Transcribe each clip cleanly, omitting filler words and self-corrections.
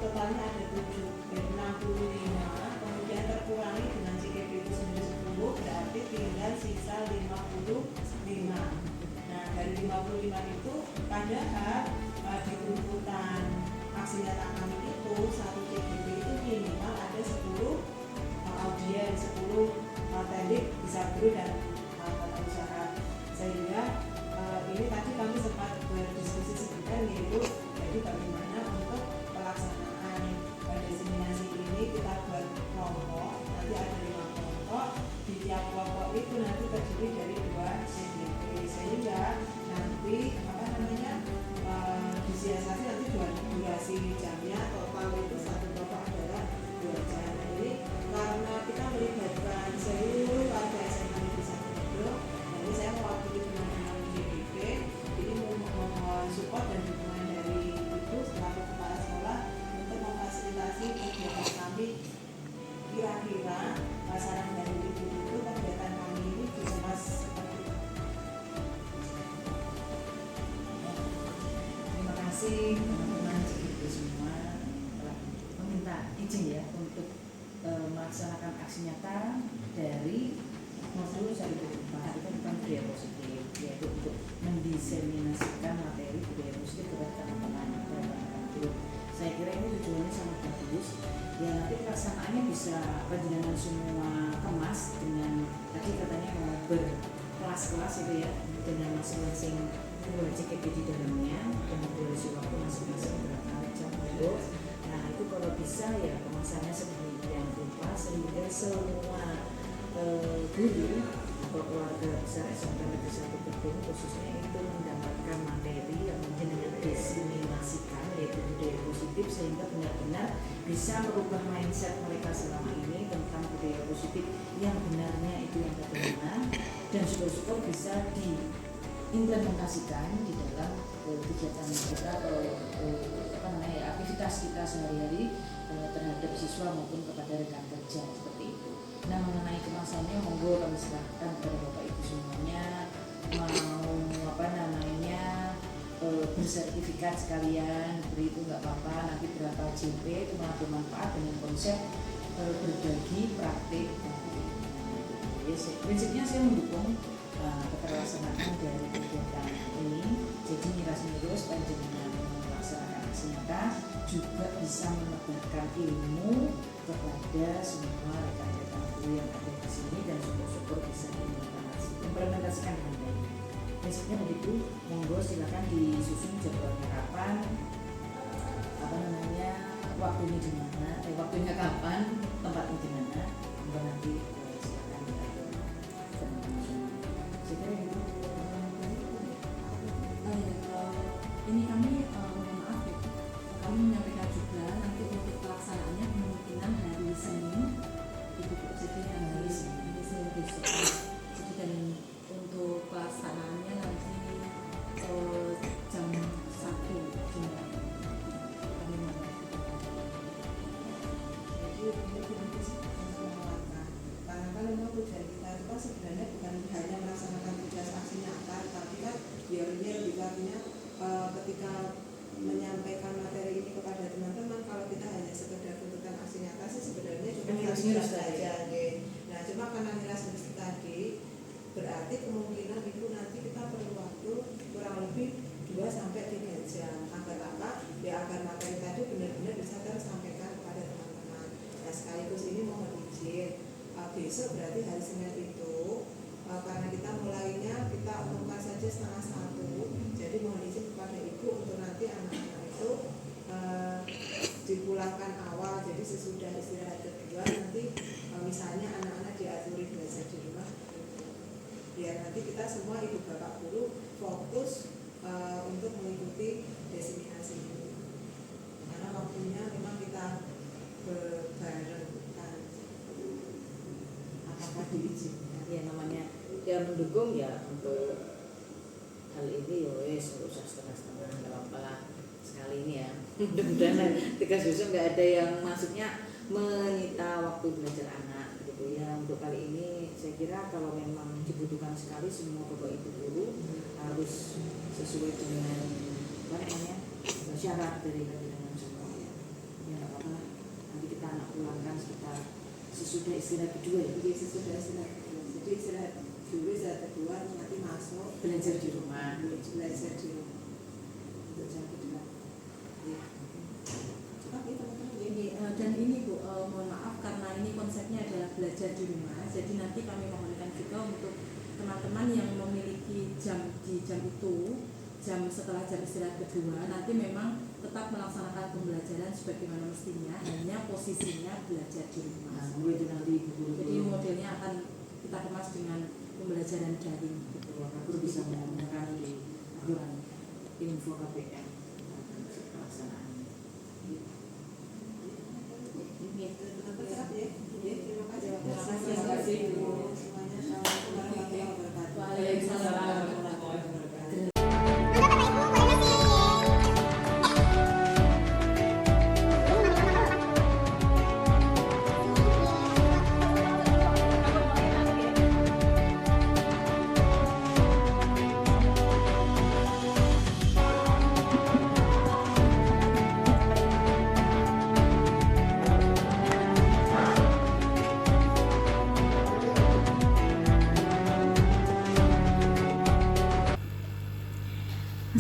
totalnya ada 65, kemudian terkurangi dengan CKP itu sendiri 10, berarti tinggal sisa 55. Nah dari 55 itu padahal di tuntutan aksi nyata kami itu satu CKP itu minimal ada 10 audien, 10 teknik bisa guru dan tata usaha, sehingga ini tadi kami sempat berdiskusi sebentar yaitu jadi bagaimana untuk pelaksanaan diseminasi ini kita buat kelompok, nanti ada 5 kelompok, di tiap kelompok itu nanti terdiri dari 2 CDP, sehingga nanti disiasati nanti durasi jamnya total itu satu kelompok adalah 2 jam. Jadi karena kita melibatkan seluruh warga SMA Negeri 1 Bodo, jadi saya mewakili teman-teman DPP ini memohon support dan dukungan dari Ibu selaku kepala sekolah untuk memfasilitasi kegiatan kami. Kira-kira saran dari Ibu itu kegiatan kami ini dikemas seperti apa? Terima kasih teman-teman CKP semua telah meminta izin ya untuk melaksanakan aksi nyata dari modul 104 itu bukan budaya positif, yaitu untuk mendiseminasikan materi budaya positif kepada teman-teman guru. Saya kira ini tujuannya sangat bagus ya, nanti pelaksanaannya bisa panjenengan semua kemas dengan tadi katanya mau berkelas-kelas itu ya, dengan masing-masing 2 CKP di dalamnya dengan durasi waktu masing-masing berapa jam itu. Nah itu kalau bisa ya kemasannya sedemikian rupa sehingga semua guru atau keluarga besar SMP Negeri 1 Kedung khususnya itu mendapatkan materi yang mungkin dengan diseminasikan yaitu budaya positif, sehingga benar-benar bisa merubah mindset mereka selama ini tentang budaya positif yang benarnya itu yang bagaimana, dan syukur-syukur bisa diimplementasikan di dalam kegiatan kita aktivitas kita sehari-hari terhadap siswa maupun kepada rekan kerja seperti itu. Nah mengenai kemasannya monggo kami serahkan kepada Bapak Ibu semuanya, mau bersertifikat sekalian beri itu nggak apa-apa, nanti berapa JP itu malah bermanfaat dengan konsep berbagi praktik. Prinsipnya saya mendukung keterlaksanaan dari kegiatan ini, jadi miras-miras panjenengan melaksanakan aksi nyata juga bisa menebarkan ilmu kepada semua rekan-rekan guru yang ada di sini, dan syukur-syukur bisa diimplementasikan dengan baik. Prinsipnya begitu, monggo silakan disusun jadwalnya kapan, waktunya di mana, waktunya kapan, tempatnya di mana, monggo nanti silakan diatur teman-teman semua. Saya kira itu. Ini kami mohon maaf ya, kami menyampaikan juga nanti untuk pelaksanaannya kemungkinan hari Senin itu jadi hari Senin besok. Jadi dan untuk pelaksanaannya nanti jam 1 dimulai. Kami mohon. Karena kan memang tujuan kita itu kan sebenarnya bukan hanya melaksanakan tugas aksi nyata, tapi kan biar lebih artinya ketika menyampaikan materi ini kepada teman-teman, kalau kita hanya sekedar tuntutan aksi nyata sih sebenarnya cuma miras saja. Nah cuma karena miras tadi berarti kemungkinan itu nanti kita perlu waktu kurang lebih 2-3 jam agar apa? Ya agar materi tadi benar-benar bisa tersampaikan kepada teman-teman. Nah sekaligus ini mohon izin besok berarti hari Senin itu karena kita mulainya kita umumkan saja 12:30, jadi mohon izin kepada Ibu untuk nanti anak-anak itu dipulangkan awal, jadi sesudah istirahat kedua nanti misalnya anak-anak diaturi belajar di rumah biar nanti kita semua ibu bapak guru fokus untuk mengikuti diseminasi ini karena waktunya memang kita berbarengan. Apakah diizinkan ya namanya ya mendukung ya untuk hal ini ya wes nggak usah setengah-setengah, nggak apa-apa sekali ini ya. Mudah-mudahan tiga susun nggak ada yang maksudnya menyita waktu belajar anak gitu ya. Untuk kali ini saya kira kalau memang dibutuhkan sekali semua bapak ibu guru harus sesuai dengan apa namanya syarat dari panjenengan semua ya. ya nggak apa-apa lah. Nanti kita anak pulangkan sesudah istirahat kedua ya. Jadi sesudah istirahat kedua. Jadi istirahat dulu, istirahat kedua nanti masuk Belajar di rumah. belajar di rumah untuk jam kedua. Ya. Oke teman-teman. Ini, dan ini Bu, mohon maaf karena ini konsepnya adalah belajar di rumah. Jadi nanti kami mohonkan juga untuk teman-teman yang memiliki jam di jam itu, jam setelah jam istirahat kedua, nanti memang tetap melaksanakan pembelajaran sebagaimana mestinya, hanya posisinya belajar di rumah. Nah, guru itu nanti guru. Jadi modelnya akan kita kemas dengan pembelajaran daring. Gitu, guru bisa mengumumkan di aturan info KPM pelaksanaannya. Ini teman-teman sehat ya. Terima kasih. Terima kasih, Bu. Semuanya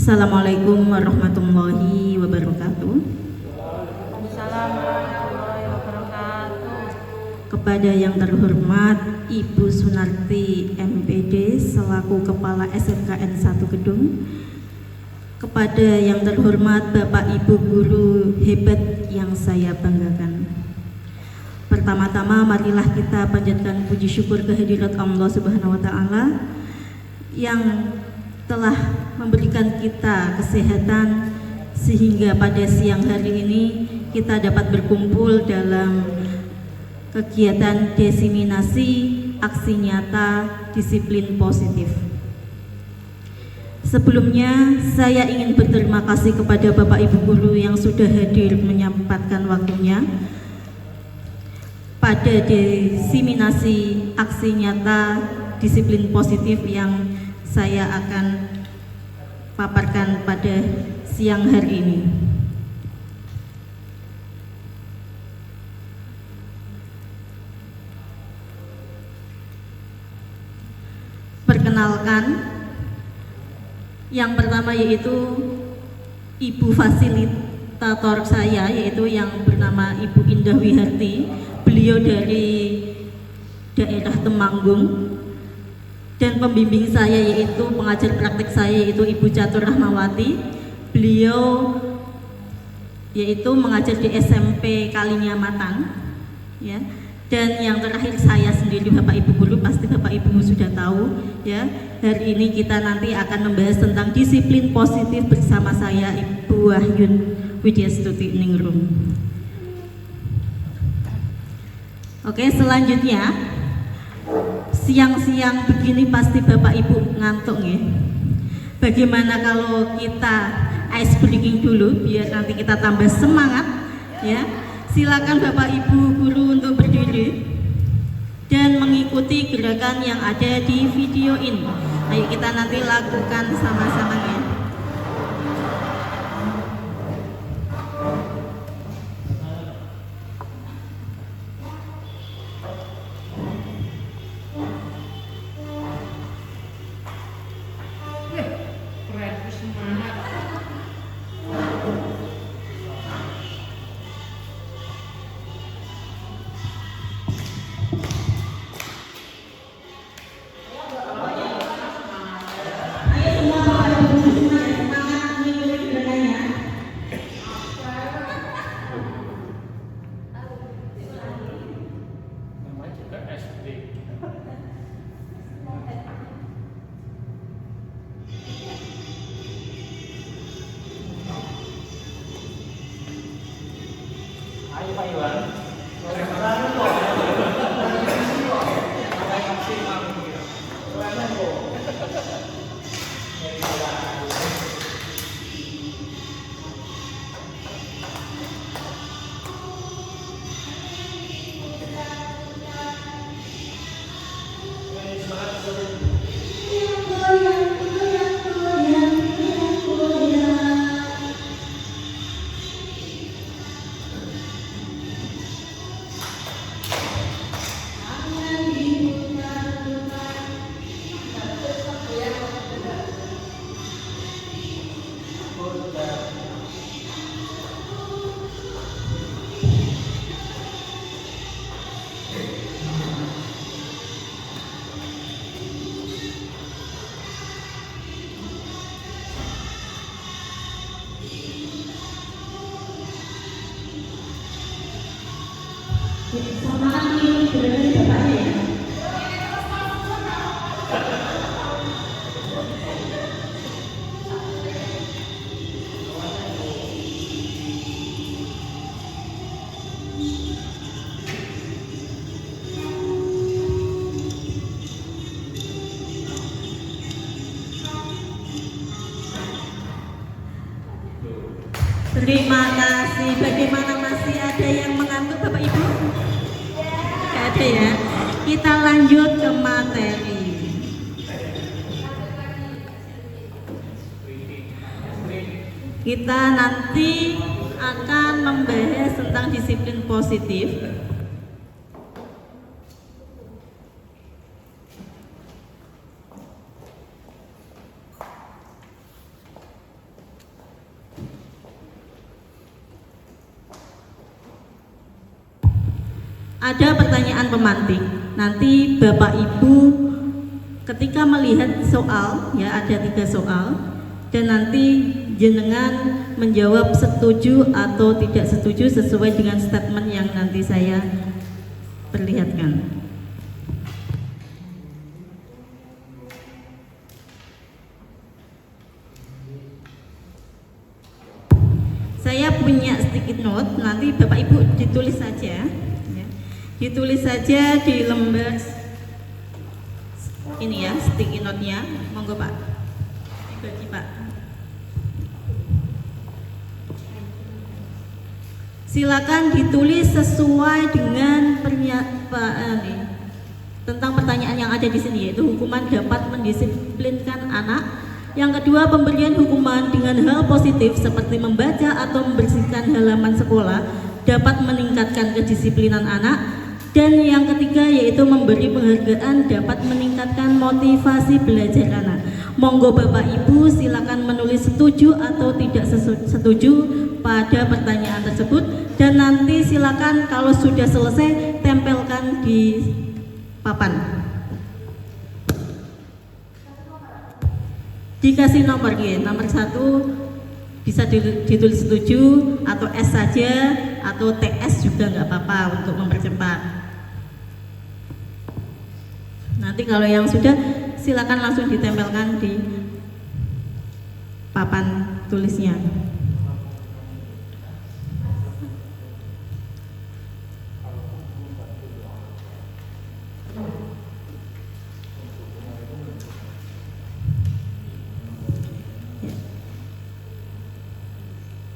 assalamualaikum warahmatullahi wabarakatuh. Waalaikumsalam warahmatullahi wabarakatuh. Assalamualaikum warahmatullahi wabarakatuh. Assalamualaikum wabarakatuh. Kepada yang terhormat Ibu Sunarti MPD selaku Kepala SMKN 1 Gedung, kepada yang terhormat Bapak Ibu guru hebat yang saya banggakan. Pertama-tama marilah kita panjatkan puji syukur kehadirat Allah Subhanahu wa taala yang telah memberikan kita kesehatan sehingga pada siang hari ini kita dapat berkumpul dalam kegiatan diseminasi aksi nyata disiplin positif. Sebelumnya saya ingin berterima kasih kepada Bapak Ibu guru yang sudah hadir menyempatkan waktunya pada diseminasi aksi nyata disiplin positif yang saya akan paparkan pada siang hari ini. Perkenalkan, yang pertama yaitu Ibu fasilitator saya, yaitu yang bernama Ibu Indah Wiharti. Beliau dari daerah Temanggung. Dan pembimbing saya yaitu pengajar praktik saya yaitu Ibu Catur Rahmawati. Beliau yaitu mengajar di SMP Kalinyamatan, ya. Dan yang terakhir saya sendiri Bapak Ibu guru, pasti Bapak Ibu sudah tahu, ya. Hari ini kita nanti akan membahas tentang disiplin positif bersama saya Ibu Wahyun Widyastuti Ningrum. Oke, selanjutnya siang-siang begini pasti Bapak Ibu ngantuk ya. Bagaimana kalau kita ice breaking dulu biar nanti kita tambah semangat ya. Silakan Bapak Ibu guru untuk berdiri dan mengikuti gerakan yang ada di video ini. Ayo kita nanti lakukan sama-sama ya. Sama kami berada di bapaknya ya. Terima kasih. Bagaimana, masih ada yang mengantuk Bapak Ibu? Tidak ada ya. Kita lanjut ke materi. Kita nanti akan membahas tentang disiplin positif. Ada pertanyaan pemantik. Nanti Bapak Ibu ketika melihat soal, ya ada 3 soal, dan nanti jenengan menjawab setuju atau tidak setuju sesuai dengan statement yang nanti saya perlihatkan. Saya punya sticky note, nanti Bapak Ibu ditulis saja. Ditulis saja di lembar ini ya, sticky note-nya. Monggo Pak, dibagi Pak. Silakan ditulis sesuai dengan pernyataan tentang pertanyaan yang ada di sini, yaitu hukuman dapat mendisiplinkan anak. Yang kedua, pemberian hukuman dengan hal positif seperti membaca atau membersihkan halaman sekolah dapat meningkatkan kedisiplinan anak. Dan yang ketiga yaitu memberi penghargaan dapat meningkatkan motivasi belajar anak. Monggo Bapak Ibu silakan menulis setuju atau tidak setuju pada pertanyaan tersebut, dan nanti silakan kalau sudah selesai tempelkan di papan. Dikasih nomor ya, nomor 1 bisa ditulis setuju atau S saja atau TS juga nggak apa-apa untuk mempercepat. Nanti kalau yang sudah silakan langsung ditempelkan di papan tulisnya. Ya.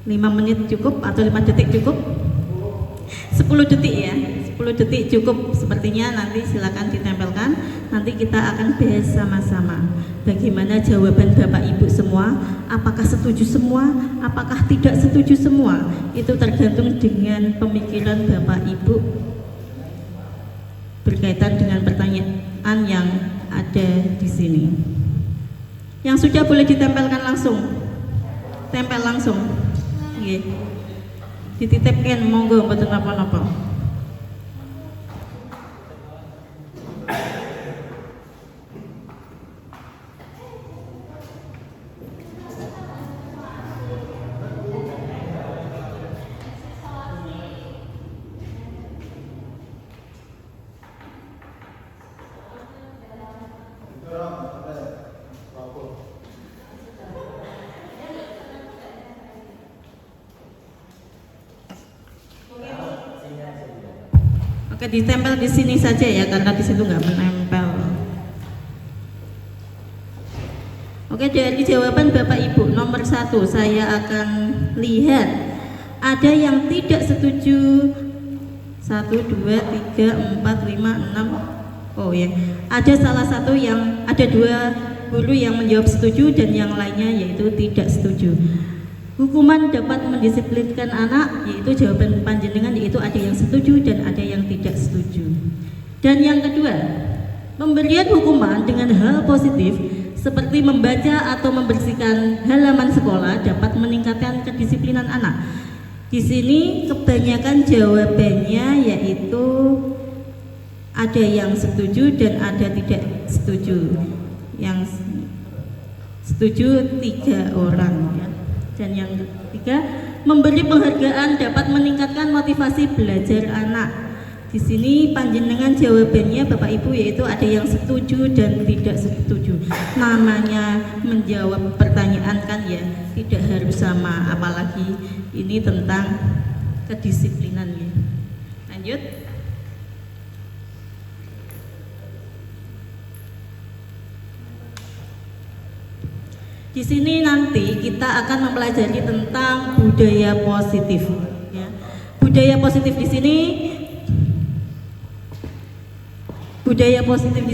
5 menit cukup atau 5 detik cukup? 10 detik ya. 10 detik cukup sepertinya, nanti silakan ditempelkan. Nanti kita akan bahas sama-sama bagaimana jawaban Bapak Ibu semua, apakah setuju semua, apakah tidak setuju semua. Itu tergantung dengan pemikiran Bapak Ibu berkaitan dengan pertanyaan yang ada di sini. Yang sudah boleh ditempelkan langsung. Tempel langsung. Nggih. Dititipkan monggo mboten napa-napa. Oke, ditempel di sini saja ya, karena di situ nggak menempel. Oke, dari jawaban Bapak Ibu nomor 1 saya akan lihat ada yang tidak setuju 1, 2, 3, 4, 5, 6. Oh ya, ada salah satu yang ada 2 guru yang menjawab setuju dan yang lainnya yaitu tidak setuju. Hukuman dapat mendisiplinkan anak, yaitu jawaban panjenengan yaitu ada yang setuju dan ada yang tidak setuju. Dan yang kedua, pemberian hukuman dengan hal positif seperti membaca atau membersihkan halaman sekolah dapat meningkatkan kedisiplinan anak. Di sini kebanyakan jawabannya yaitu ada yang setuju dan ada tidak setuju. Yang setuju 3 orang ya. Dan yang ketiga, memberi penghargaan dapat meningkatkan motivasi belajar anak. Di sini panjenengan jawabannya Bapak Ibu yaitu ada yang setuju dan tidak setuju. Namanya menjawab pertanyaan kan ya, tidak harus sama, apalagi ini tentang kedisiplinan ya. Lanjut. Di sini nanti kita akan mempelajari tentang budaya positif ya. Budaya positif di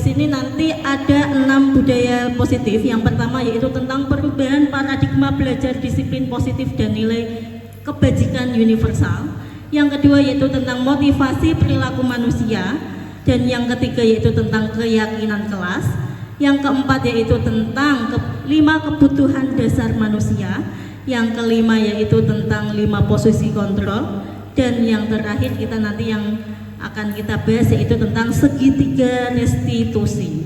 sini nanti ada 6 budaya positif. Yang pertama yaitu tentang perubahan paradigma belajar disiplin positif dan nilai kebajikan universal. Yang kedua yaitu tentang motivasi perilaku manusia. Dan yang ketiga yaitu tentang keyakinan kelas. Yang keempat yaitu tentang 5 kebutuhan dasar manusia. Yang kelima yaitu tentang 5 posisi kontrol. Dan yang terakhir kita nanti yang akan kita bahas yaitu tentang segitiga restitusi.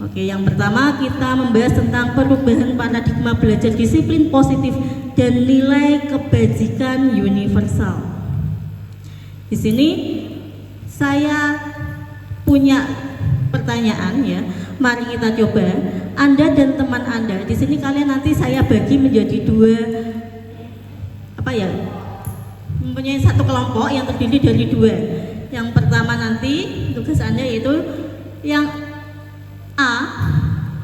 Oke, yang pertama kita membahas tentang perubahan paradigma belajar disiplin positif dan nilai kebajikan universal. Di sini saya punya pertanyaan ya. Mari kita coba. Anda dan teman Anda di sini kalian nanti saya bagi menjadi 2 mempunyai satu kelompok yang terdiri dari 2. Yang pertama nanti tugas Anda yaitu yang A,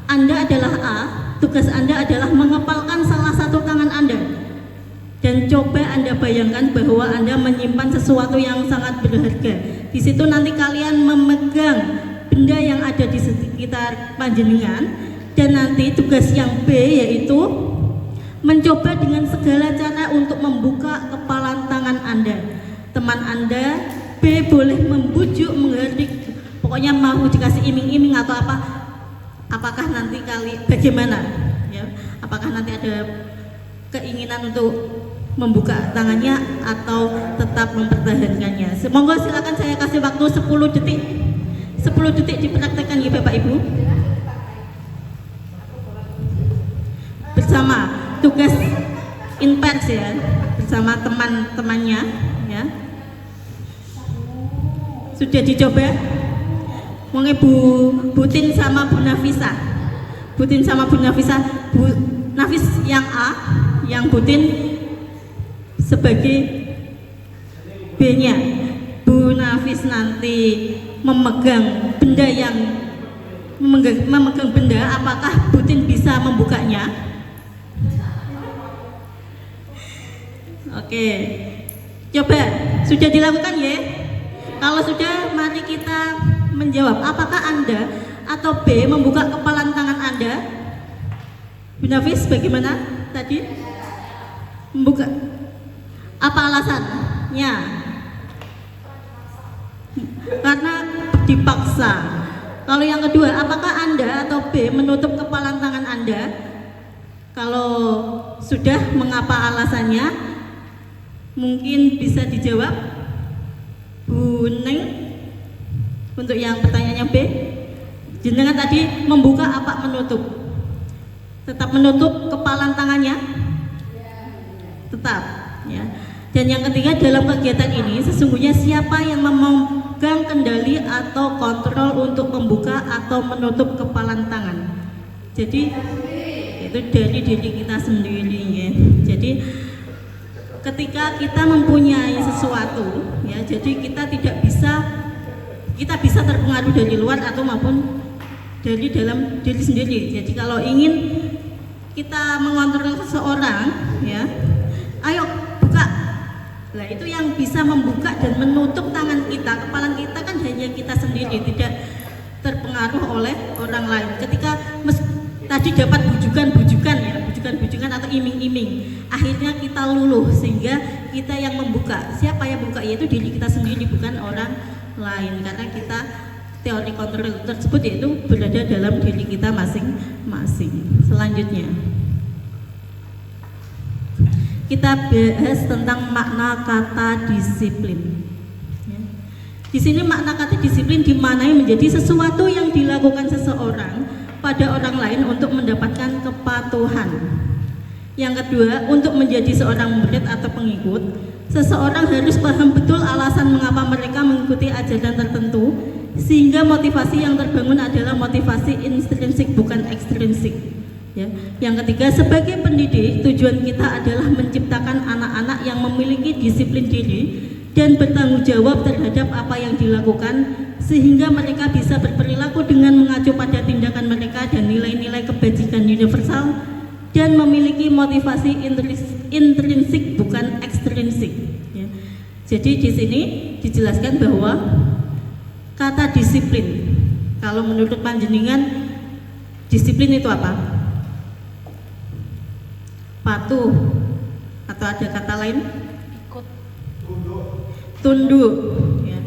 Anda adalah A, tugas Anda adalah mengepalkan salah satu tangan Anda. Dan coba Anda bayangkan bahwa Anda menyimpan sesuatu yang sangat berharga. Di situ nanti kalian memegang benda yang ada di sekitar panjenengan. Dan nanti tugas yang B yaitu mencoba dengan segala cara untuk membuka kepalan tangan Anda. Teman Anda B boleh membujuk, menghardik, pokoknya mau dikasih iming-iming atau apa. Apakah nanti bagaimana? Ya, apakah nanti ada keinginan untuk membuka tangannya atau tetap mempertahankannya? Semoga silakan saya kasih waktu 10 detik. 10 detik dipraktekkan ya Bapak Ibu. Bersama tugas inpers ya, bersama teman-temannya ya. Sudah dicoba? Mungkin Bu Tin sama Bu Nafisa. Bu Tin sama Bu Nafisa, Bu Nafis yang A, yang Bu Tin sebagai B-nya. Bu Nafis nanti memegang benda memegang benda, apakah Bu Tin bisa membukanya? Oke, coba sudah dilakukan ya? Kalau sudah, mari kita menjawab. Apakah Anda atau B membuka kepalan tangan Anda? Bu Nafis bagaimana tadi? Membuka. Apa alasannya? Karena dipaksa. Kalau yang kedua, apakah Anda atau B menutup kepalan tangan Anda? Kalau sudah, mengapa alasannya? Mungkin bisa dijawab Bu Neng untuk yang pertanyaannya B. Jenengan tadi membuka apa menutup? Tetap menutup kepalan tangannya? Tetap ya. Dan yang ketiga, dalam kegiatan ini sesungguhnya siapa yang memegang kendali atau kontrol untuk membuka atau menutup kepalan tangan? Jadi itu dari diri kita sendiri ya. Jadi ketika kita mempunyai sesuatu ya, jadi kita bisa terpengaruh dari luar atau maupun dari dalam diri sendiri. Jadi kalau ingin kita mengontrol seseorang ya, ayo buka. Nah itu yang bisa membuka dan menutup tangan kita, kepalan kita kan hanya kita sendiri, tidak terpengaruh oleh orang lain. Ketika tadi dapat bujukan ya, bujukan atau iming-iming, akhirnya kita luluh sehingga kita yang membuka. Siapa yang buka? Yaitu diri kita sendiri, bukan orang lain, karena kita teori kontrol tersebut yaitu berada dalam diri kita masing-masing. Selanjutnya kita bahas tentang makna kata disiplin. Di sini makna kata disiplin dimaknai menjadi sesuatu yang dilakukan seseorang pada orang lain untuk mendapatkan kepatuhan. Yang kedua, untuk menjadi seorang murid atau pengikut, seseorang harus paham betul alasan mengapa mereka mengikuti ajaran tertentu, sehingga motivasi yang terbangun adalah motivasi intrinsik bukan ekstrinsik. Ya. Yang ketiga, sebagai pendidik, tujuan kita adalah menciptakan anak-anak yang memiliki disiplin diri dan bertanggung jawab terhadap apa yang dilakukan, sehingga mereka bisa berperilaku dengan mengacu pada tindakan mereka dan nilai-nilai kebajikan universal, dan memiliki motivasi intrinsik bukan ekstrinsik. Ya. Jadi di sini dijelaskan bahwa kata disiplin, kalau menurut panjenengan disiplin itu apa? Patuh, atau ada kata lain? Ikut. Tunduk. Ya.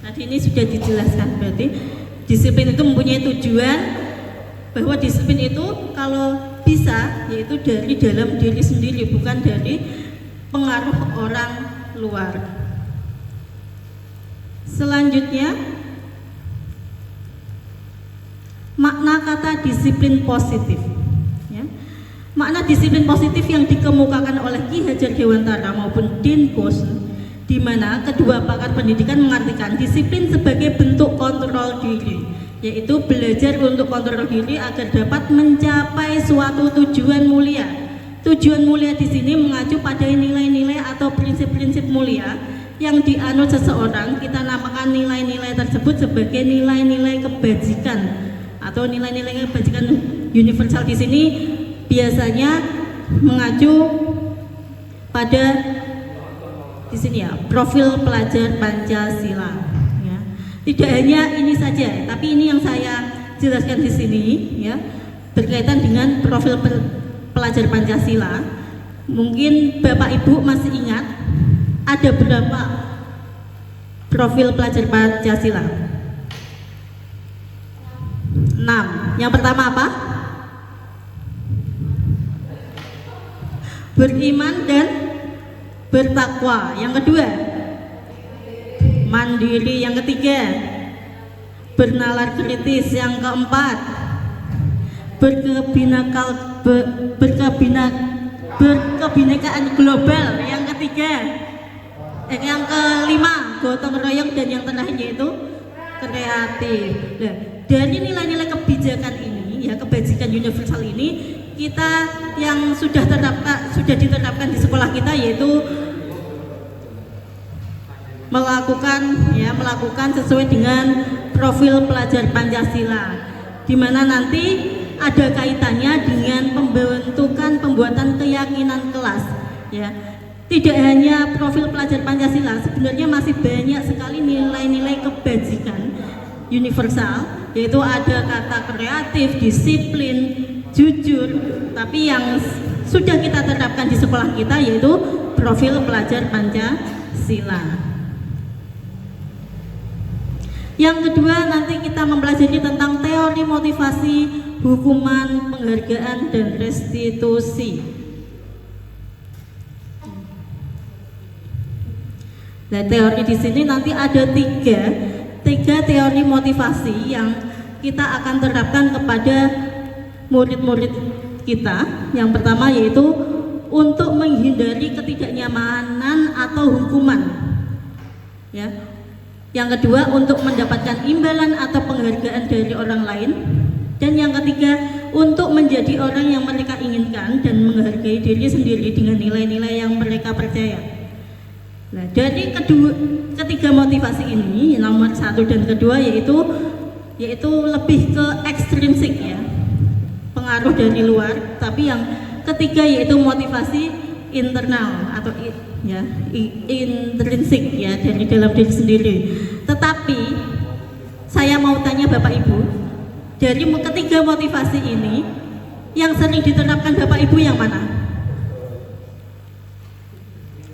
Tadi ini sudah dijelaskan, berarti disiplin itu mempunyai tujuan, bahwa disiplin itu kalau bisa yaitu dari dalam diri sendiri, bukan dari pengaruh orang luar. Selanjutnya, makna kata disiplin positif. Ya. Makna disiplin positif yang dikemukakan oleh Ki Hajar Dewantara maupun Dean Kos, di mana kedua pakar pendidikan mengartikan disiplin sebagai bentuk kontrol diri, yaitu belajar untuk kontrol diri agar dapat mencapai suatu tujuan mulia. Tujuan mulia di sini mengacu pada nilai-nilai atau prinsip-prinsip mulia yang dianut seseorang. Kita namakan nilai-nilai tersebut sebagai nilai-nilai kebajikan atau nilai-nilai kebajikan universal. Di sini biasanya mengacu pada di sini ya, profil pelajar Pancasila. Ya. Tidak hanya ini saja, tapi ini yang saya jelaskan di sini ya, berkaitan dengan profil pelajar Pancasila. Mungkin Bapak Ibu masih ingat ada berapa profil pelajar Pancasila? 6. Yang pertama apa? Beriman dan bertakwa. Yang kedua, mandiri. Yang ketiga, bernalar kritis. Yang keempat, berkebinekaan global. Yang ketiga, yang kelima, gotong royong, dan yang terakhir yaitu kreatif. Nah, dari nilai-nilai kebijakan ini, ya, kebajikan universal ini, kita yang sudah diterapkan di sekolah kita, yaitu melakukan sesuai dengan profil pelajar Pancasila, di mana nanti ada kaitannya dengan pembuatan keyakinan kelas. Ya, tidak hanya profil pelajar Pancasila, sebenarnya masih banyak sekali nilai-nilai kebajikan universal, yaitu ada kata kreatif, disiplin, jujur, tapi yang sudah kita terapkan di sekolah kita yaitu profil pelajar Pancasila. Yang kedua, nanti kita mempelajari tentang teori motivasi, hukuman, penghargaan, dan restitusi. Nah, teori di sini nanti ada tiga teori motivasi yang kita akan terapkan kepada murid-murid kita. Yang pertama yaitu untuk menghindari ketidaknyamanan atau hukuman. Ya. Yang kedua, untuk mendapatkan imbalan atau penghargaan dari orang lain. Dan yang ketiga, untuk menjadi orang yang mereka inginkan dan menghargai diri sendiri dengan nilai-nilai yang mereka percaya. Nah, dari ketiga motivasi ini, nomor 1 dan kedua yaitu lebih ke ekstrinsik, ya, pengaruh dari luar. Tapi yang ketiga yaitu motivasi internal atau intrinsik, ya, dari dalam diri sendiri. Tetapi saya mau tanya Bapak Ibu, dari ketiga motivasi ini yang sering diterapkan Bapak Ibu yang mana?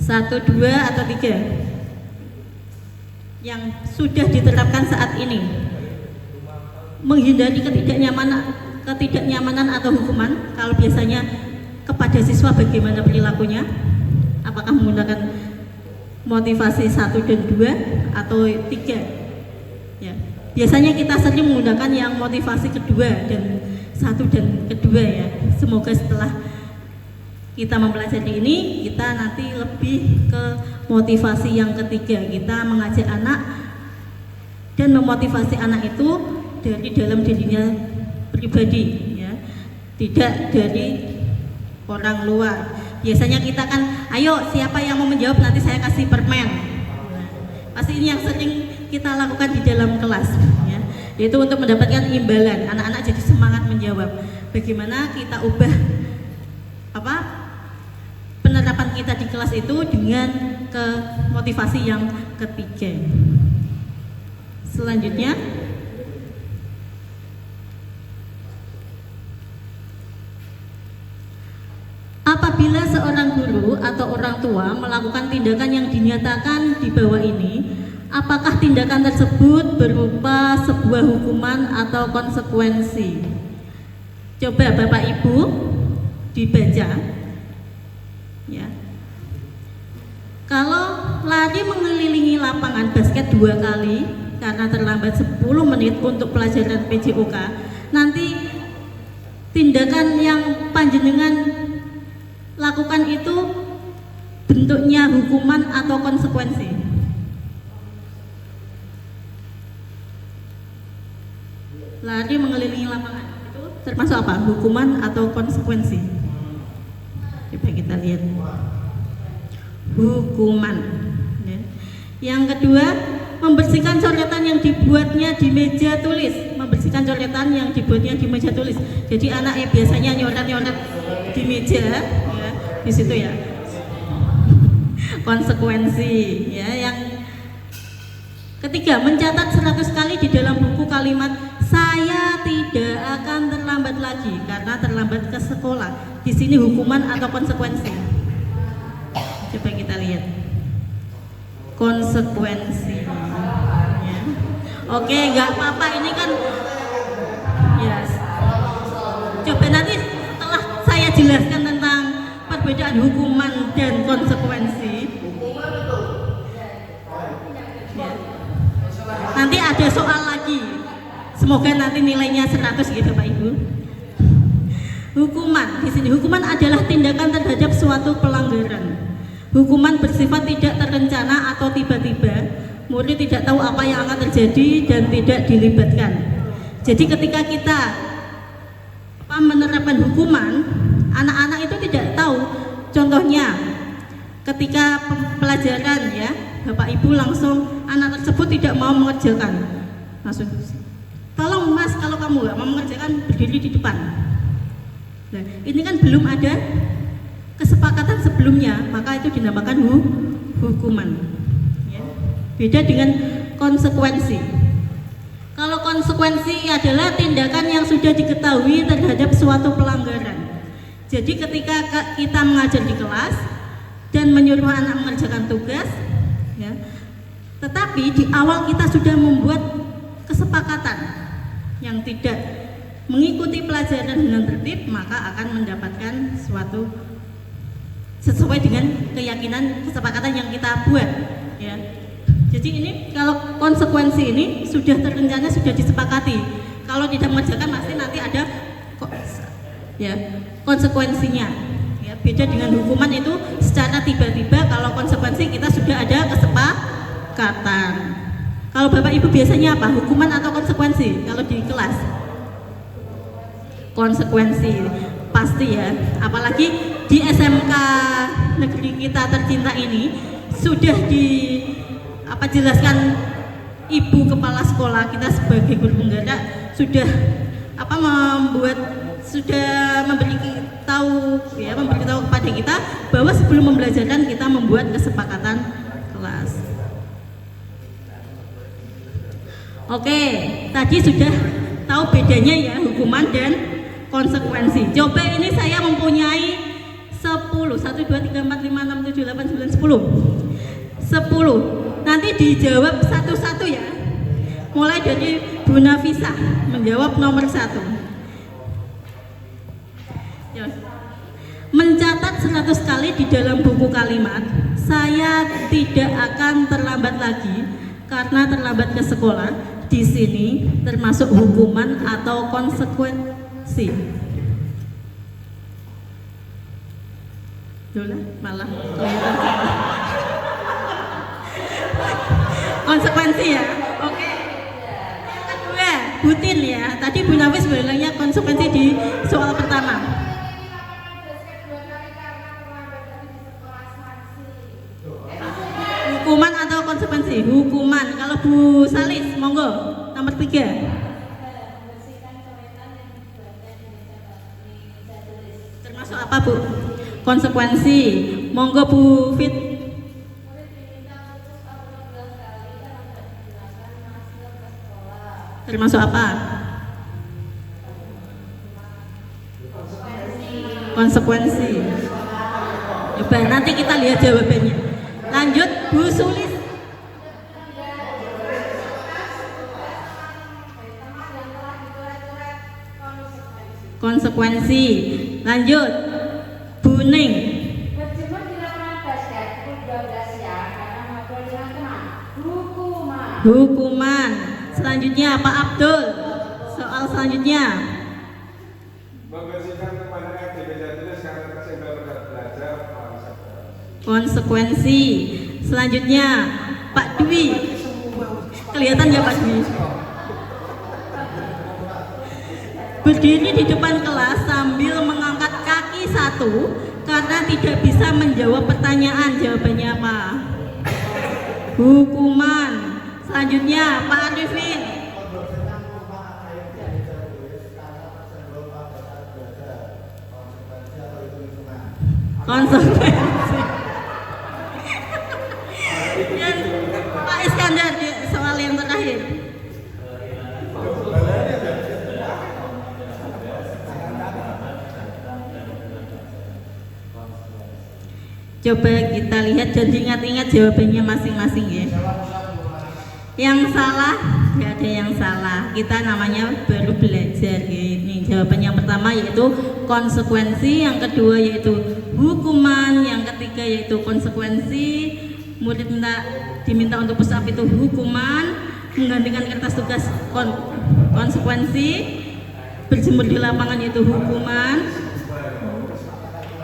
1, 2, atau 3 yang sudah diterapkan saat ini? Menghindari ketidaknyamanan atau hukuman. Kalau biasanya kepada siswa bagaimana perilakunya? Apakah menggunakan motivasi 1 dan 2 atau 3? Ya, biasanya kita sering menggunakan yang motivasi kedua dan 1 dan kedua, ya. Semoga setelah kita mempelajari ini, kita nanti lebih ke motivasi yang ketiga. Kita mengajak anak dan memotivasi anak itu dari dalam dirinya pribadi, ya, tidak dari orang luar. Biasanya kita kan, ayo siapa yang mau menjawab nanti saya kasih permen. Nah, pasti ini yang sering kita lakukan di dalam kelas, ya, yaitu untuk mendapatkan imbalan. Anak-anak jadi semangat menjawab. Bagaimana kita ubah penerapan kita di kelas itu dengan ke motivasi yang ketiga. Selanjutnya, apabila seorang guru atau orang tua melakukan tindakan yang dinyatakan di bawah ini, apakah tindakan tersebut berupa sebuah hukuman atau konsekuensi? Coba Bapak Ibu dibaca, ya. Kalau lari mengelilingi lapangan basket 2 kali karena terlambat 10 menit untuk pelajaran PJOK, nanti tindakan yang panjenengan lakukan itu bentuknya hukuman atau konsekuensi? Lari mengelilingi lapangan itu termasuk apa? Hukuman atau konsekuensi? Coba kita lihat. Hukuman, ya. Yang kedua, membersihkan coretan yang dibuatnya di meja tulis. Membersihkan coretan yang dibuatnya di meja tulis. Jadi anak biasanya nyoret-nyoret di meja, ya, di situ ya. Konsekuensi, ya. Yang ketiga, mencatat 100 kali di dalam buku kalimat saya tidak akan terlambat lagi karena terlambat ke sekolah. Di sini hukuman atau konsekuensi? Coba kita lihat. Konsekuensi, ya. Oke, nggak apa-apa, ini kan ya. Coba nanti setelah saya jelaskan tentang perbedaan hukuman dan konsekuensi, ya, nanti ada soal lagi. Semoga nanti nilainya 100 gitu Pak Ibu. Hukuman, di sini hukuman adalah tindakan terhadap suatu pelanggaran. Hukuman bersifat tidak terencana atau tiba-tiba. Murid tidak tahu apa yang akan terjadi dan tidak dilibatkan. Jadi ketika kita menerapkan hukuman, anak-anak itu tidak tahu. Contohnya, ketika pelajaran, ya, Bapak Ibu langsung anak tersebut tidak mau mengerjakan, langsung, tolong Mas, kalau kamu nggak mau mengerjakan berdiri di depan. Nah, ini kan belum ada kesepakatan sebelumnya, maka itu dinamakan hukuman, ya. Beda dengan konsekuensi. Kalau konsekuensi adalah tindakan yang sudah diketahui terhadap suatu pelanggaran. Jadi ketika kita mengajar di kelas dan menyuruh anak mengerjakan tugas, ya, tetapi di awal kita sudah membuat kesepakatan yang tidak mengikuti pelajaran dengan tertib, maka akan mendapatkan suatu sesuai dengan keyakinan kesepakatan yang kita buat, ya. Jadi ini kalau konsekuensi ini sudah terencana, sudah disepakati. Kalau tidak mengerjakan pasti nanti ada ya konsekuensinya. Ya, beda dengan hukuman itu secara tiba-tiba. Kalau konsekuensi kita sudah ada kesepakatan. Kalau Bapak Ibu biasanya apa? Hukuman atau konsekuensi kalau di kelas? Konsekuensi pasti, ya. Apalagi di SMK negeri kita tercinta ini sudah jelaskan Ibu Kepala Sekolah kita sebagai guru penggerak sudah memberitahu kepada kita bahwa sebelum membelajarkan kita membuat kesepakatan kelas. Oke, tadi sudah tahu bedanya, ya, hukuman dan konsekuensi. Coba ini saya mempunyai 10, 1, 2, 3, 4, 5, 6, 7, 8, 9, 10. Nanti dijawab satu-satu, ya. Mulai dari Bu Nafisa menjawab nomor 1. Ya. Mencatat 100 kali di dalam buku kalimat saya tidak akan terlambat lagi karena terlambat ke sekolah. Di sini termasuk hukuman atau konsekuensi? Dola malah kelihatan. Konsekuensi ya. Oke. Yang kedua, butin ya. Tadi Bu Nafis bilangnya konsekuensi di soal pertama. Hukuman atau konsekuensi? Hukuman. Kalau Bu Salis, monggo nomor 3. Termasuk apa Bu? Konsekuensi. Monggo Bu Fit. Termasuk apa? Konsekuensi. Coba nanti kita lihat jawabannya. Lanjut Bu Sulis. Konsekuensi. Lanjut Bu Ning. Berjemur di lapangan basket pukul 12 siang karena ngobrol dengan teman. Hukuman. Hukuman. Selanjutnya Pak Abdul. Soal selanjutnya. Membersihkan pemandangan di meja tulis karena kesenggol belajar. Konsekuensi. Selanjutnya Pak Dwi. Kelihatan ya Pak Dwi? Berdiri di depan kelas sambil mengangkat kaki satu karena tidak bisa menjawab pertanyaan. Jawabannya apa? Hukuman. Selanjutnya Pak Arifin. Konsekuensi. Dan Pak Iskandar di soal yang terakhir. Coba kita lihat dan ingat-ingat jawabannya masing-masing ya. Yang salah, nggak ada yang salah. Kita namanya baru belajar ya. Ini jawaban yang pertama yaitu konsekuensi, yang kedua yaitu hukuman, yang ketiga yaitu konsekuensi. Murid diminta untuk push up itu hukuman, menggantikan kertas tugas konsekuensi, berjemur di lapangan yaitu hukuman,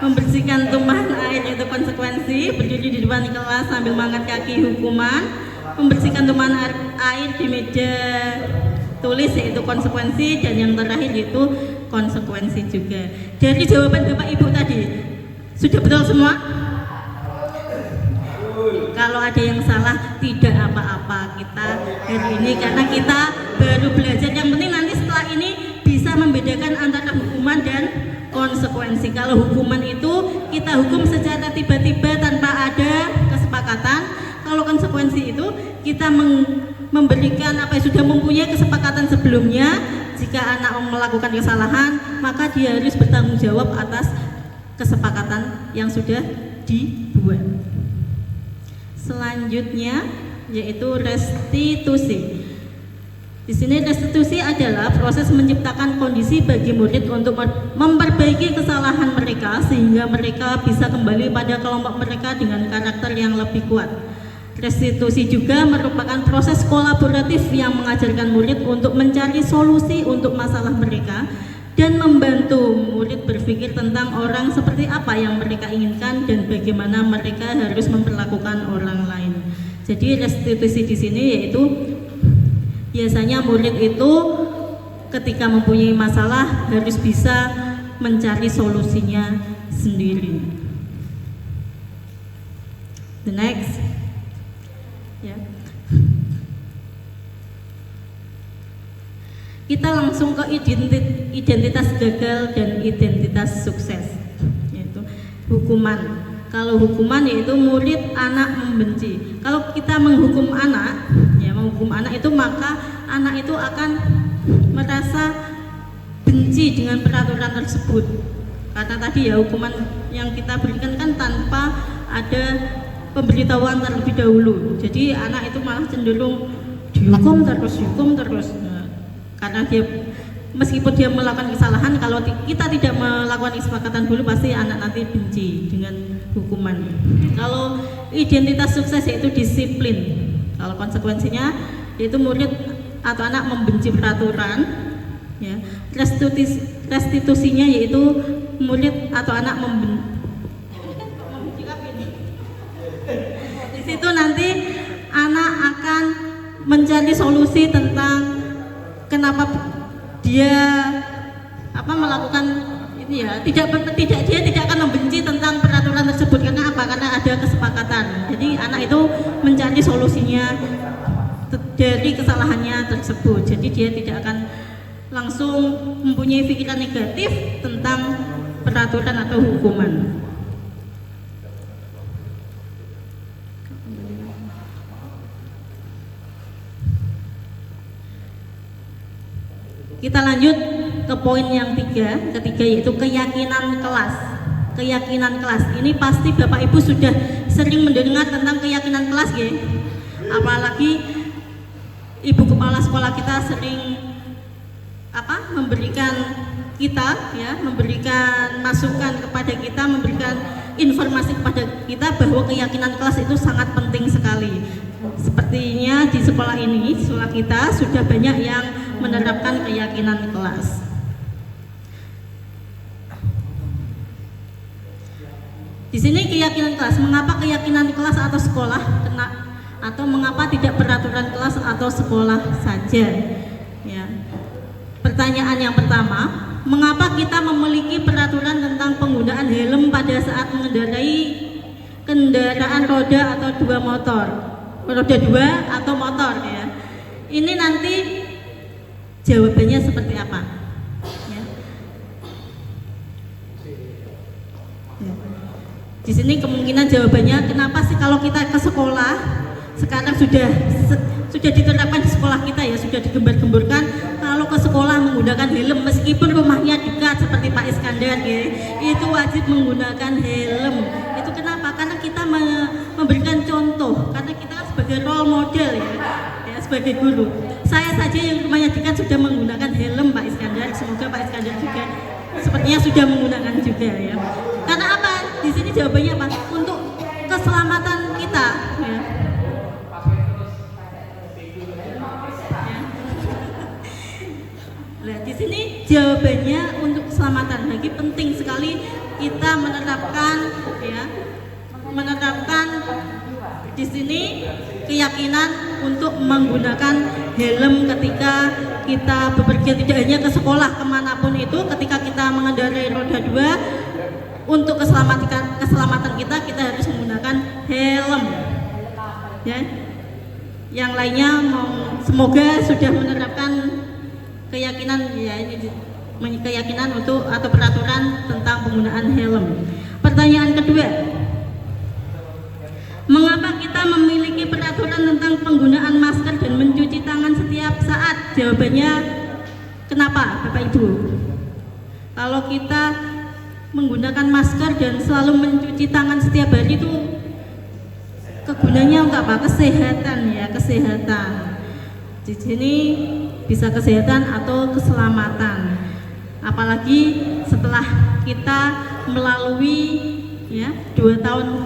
membersihkan tumpahan air yaitu konsekuensi, berdiri di depan kelas sambil mengangkat kaki hukuman, membersihkan tumpahan air di meja tulis yaitu konsekuensi, dan yang terakhir yaitu konsekuensi juga. Dari jawaban Bapak Ibu tadi sudah betul semua? Kalau ada yang salah tidak apa-apa kita hari ini karena kita baru belajar. Yang penting nanti setelah ini bisa membedakan antara hukuman dan konsekuensi. Kalau hukuman itu kita hukum secara tiba-tiba tanpa ada kesepakatan. Kalau konsekuensi itu kita memberikan apa yang sudah mempunyai kesepakatan sebelumnya. Jika anak melakukan kesalahan, maka dia harus bertanggung jawab atas kesepakatan yang sudah dibuat. Selanjutnya yaitu restitusi. Di sini restitusi adalah proses menciptakan kondisi bagi murid untuk memperbaiki kesalahan mereka sehingga mereka bisa kembali pada kelompok mereka dengan karakter yang lebih kuat. Restitusi juga merupakan proses kolaboratif yang mengajarkan murid untuk mencari solusi untuk masalah mereka dan membantu murid berpikir tentang orang seperti apa yang mereka inginkan dan bagaimana mereka harus memperlakukan orang lain. Jadi restitusi di sini yaitu biasanya murid itu ketika mempunyai masalah harus bisa mencari solusinya sendiri. The next, ya. Kita langsung ke identitas gagal dan identitas sukses, yaitu hukuman. Kalau hukuman yaitu murid anak membenci. Kalau kita menghukum anak, ya menghukum anak itu maka anak itu akan merasa benci dengan peraturan tersebut. Karena tadi ya hukuman yang kita berikan kan tanpa ada pemberitahuan terlebih dahulu. Jadi anak itu malah cenderung dihukum terus. Nah, karena dia meskipun dia melakukan kesalahan, kalau kita tidak melakukan kesepakatan dulu pasti anak nanti benci dengan hukuman. Kalau identitas sukses yaitu disiplin. Kalau konsekuensinya yaitu murid atau anak membenci peraturan, ya. Restitusinya yaitu murid atau anak Di situ nanti anak akan mencari solusi tentang kenapa dia melakukan ini ya, dia tidak akan membenci tentang peraturan tersebut. Karena apa? Karena ada kesepakatan. Jadi anak itu mencari solusinya dari kesalahannya tersebut. Jadi dia tidak akan langsung mempunyai pikiran negatif tentang peraturan atau hukuman. Kita lanjut ke poin yang ketiga yaitu keyakinan kelas. Keyakinan kelas ini pasti Bapak Ibu sudah sering mendengar tentang keyakinan kelas ya. Apalagi Ibu Kepala Sekolah kita sering memberikan kita ya, memberikan masukan kepada kita, memberikan informasi kepada kita bahwa keyakinan kelas itu sangat penting sekali. Sepertinya di sekolah ini, di sekolah kita sudah banyak yang menerapkan keyakinan kelas. Di sini keyakinan kelas, mengapa keyakinan kelas atau sekolah atau mengapa tidak peraturan kelas atau sekolah saja? Ya. Pertanyaan yang pertama, mengapa kita memiliki peraturan tentang penggunaan helm pada saat mengendarai kendaraan roda atau roda dua atau motor ya? Ini nanti jawabannya seperti apa? Ya. Ya. Di sini kemungkinan jawabannya kenapa sih kalau kita ke sekolah sekarang sudah diterapkan di sekolah kita ya, sudah digembar-gemburkan kalau ke sekolah menggunakan helm meskipun rumahnya dekat seperti Pak Iskandar ya, itu wajib menggunakan helm. Itu kenapa? Karena kita memberikan contoh, karena kita sebagai role model ya sebagai guru. Saya saja yang rumahnya dekat sudah menggunakan helm Pak Iskandar, semoga Pak Iskandar juga sepertinya sudah menggunakan juga ya. Karena apa? Di sini jawabannya apa? Untuk keselamatan kita ya. Nah, di sini jawabannya untuk keselamatan. Lagi penting sekali kita menerapkan di sini keyakinan untuk menggunakan helm ketika kita bepergian, tidak hanya ke sekolah, kemanapun itu, ketika kita mengendarai roda dua, untuk keselamatan kita harus menggunakan helm. Ya. Yang lainnya semoga sudah menerapkan keyakinan untuk atau peraturan tentang penggunaan helm. Pertanyaan kedua, mengapa kita memiliki peraturan tentang penggunaan masker dan mencuci tangan setiap saat? Jawabannya kenapa Bapak Ibu? Kalau kita menggunakan masker dan selalu mencuci tangan setiap hari itu kegunanya untuk apa? Kesehatan ya, kesehatan. Di sini bisa kesehatan atau keselamatan. Apalagi setelah kita melalui ya 3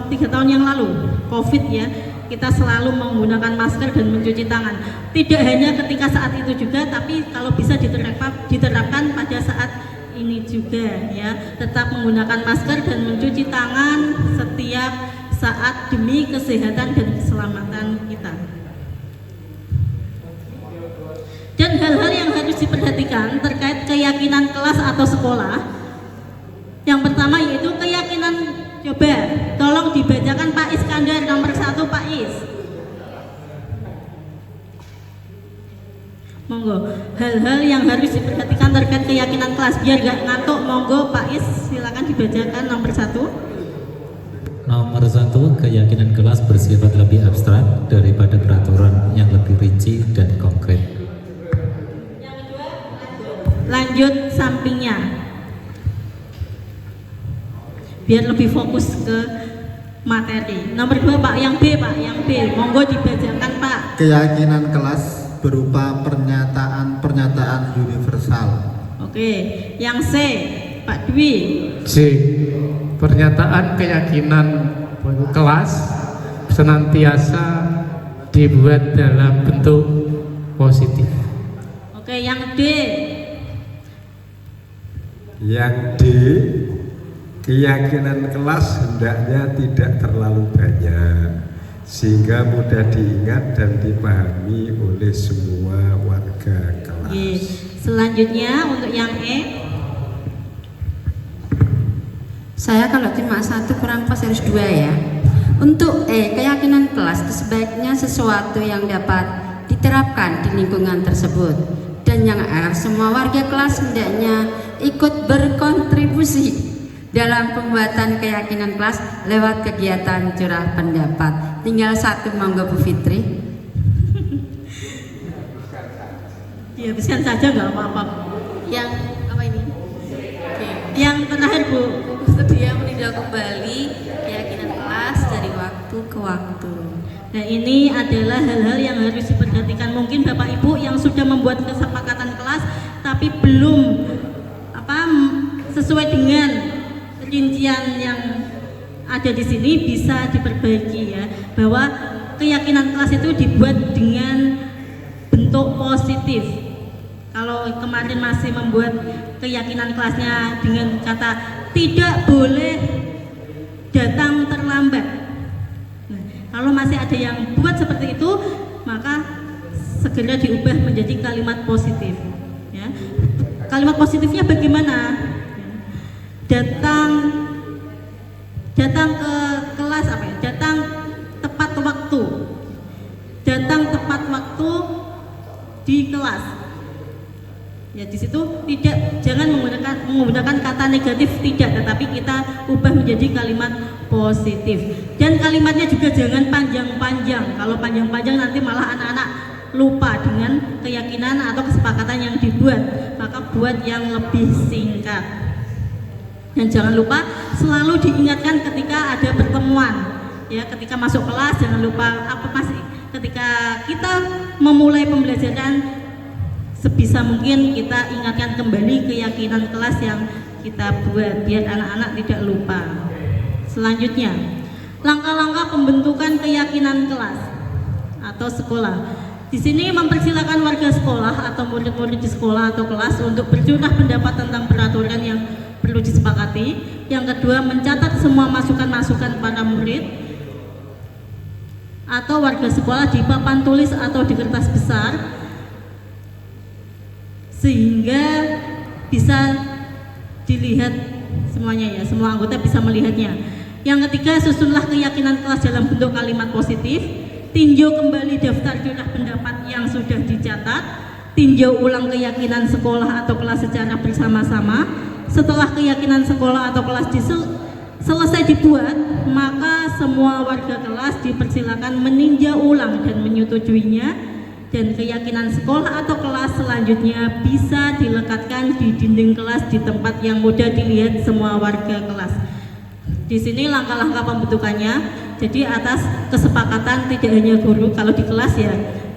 tahun yang lalu COVID ya, kita selalu menggunakan masker dan mencuci tangan. Tidak hanya ketika saat itu juga, tapi kalau bisa diterapkan pada saat ini juga ya, tetap menggunakan masker dan mencuci tangan setiap saat demi kesehatan dan keselamatan kita. Dan hal-hal yang harus diperhatikan terkait keyakinan kelas atau sekolah. Yang pertama yaitu keyakinan, coba tolong dibacakan Pak Iskandar nomor 1 Pak Is. Monggo, hal-hal yang harus diperhatikan terkait keyakinan kelas biar gak ngantuk. Monggo Pak Is, silakan dibacakan nomor 1. Nomor 1, keyakinan kelas bersifat lebih abstrak daripada peraturan yang lebih rinci dan konkret. Lanjut sampingnya biar lebih fokus ke materi. Nomor 2 Pak, yang B Pak, yang B, monggo dibacakan Pak. Keyakinan kelas berupa pernyataan universal. Oke, yang C Pak Dwi. C, pernyataan keyakinan kelas senantiasa dibuat dalam bentuk positif. Oke, yang D. Yang D, keyakinan kelas hendaknya tidak terlalu banyak. sehingga mudah diingat dan dipahami oleh semua warga kelas. Selanjutnya untuk yang E. Saya kalau cuma 1 kurang pas harus 2 ya. Untuk keyakinan kelas itu sebaiknya sesuatu yang dapat diterapkan di lingkungan tersebut. Dan yang R, semua warga kelas hendaknya ikut berkontribusi dalam pembuatan keyakinan kelas lewat kegiatan curah pendapat. Tinggal 1, monggo Bu Fitri. Dihabiskan saja nggak apa-apa. Yang apa ini? Yang terakhir Bu. Dia meninjau kembali keyakinan kelas dari waktu ke waktu. Nah, ini adalah hal-hal yang harus diperhatikan. Mungkin Bapak Ibu yang sudah membuat kesepakatan kelas tapi belum sesuai dengan rincian yang ada di sini, bisa diperbaiki ya, bahwa keyakinan kelas itu dibuat dengan bentuk positif. Kalau kemarin masih membuat keyakinan kelasnya dengan kata tidak boleh datang terlambat. Nah, kalau masih ada yang buat seperti itu, maka segera diubah menjadi kalimat positif. Ya. Kalimat positifnya bagaimana? Datang ke kelas Datang tepat waktu. Datang tepat waktu di kelas. Ya, di situ jangan menggunakan kata negatif tidak, tetapi kita ubah menjadi kalimat positif. Dan kalimatnya juga jangan panjang-panjang. Kalau panjang-panjang nanti malah anak-anak lupa dengan keyakinan atau kesepakatan yang dibuat. Maka buat yang lebih singkat. Dan jangan lupa selalu diingatkan ketika ada pertemuan. Ya, ketika masuk kelas jangan lupa ketika kita memulai pembelajaran, sebisa mungkin kita ingatkan kembali keyakinan kelas yang kita buat biar anak-anak tidak lupa. Selanjutnya, langkah-langkah pembentukan keyakinan kelas atau sekolah. Di sini mempersilakan warga sekolah atau murid-murid di sekolah atau kelas untuk bercurah pendapat tentang peraturan yang perlu disepakati. Yang kedua, mencatat semua masukan-masukan para murid atau warga sekolah di papan tulis atau di kertas besar, sehingga bisa dilihat semuanya ya, semua anggota bisa melihatnya. Yang ketiga, susunlah keyakinan kelas dalam bentuk kalimat positif. Tinjau kembali daftar curah pendapat yang sudah dicatat. Tinjau ulang keyakinan sekolah atau kelas secara bersama-sama. Setelah keyakinan sekolah atau kelas selesai dibuat, maka semua warga kelas dipersilakan meninjau ulang dan menyetujuinya. Dan keyakinan sekolah atau kelas selanjutnya bisa dilekatkan di dinding kelas di tempat yang mudah dilihat semua warga kelas. Di sini langkah-langkah pembentukannya. Jadi atas kesepakatan tidak hanya guru, kalau di kelas ya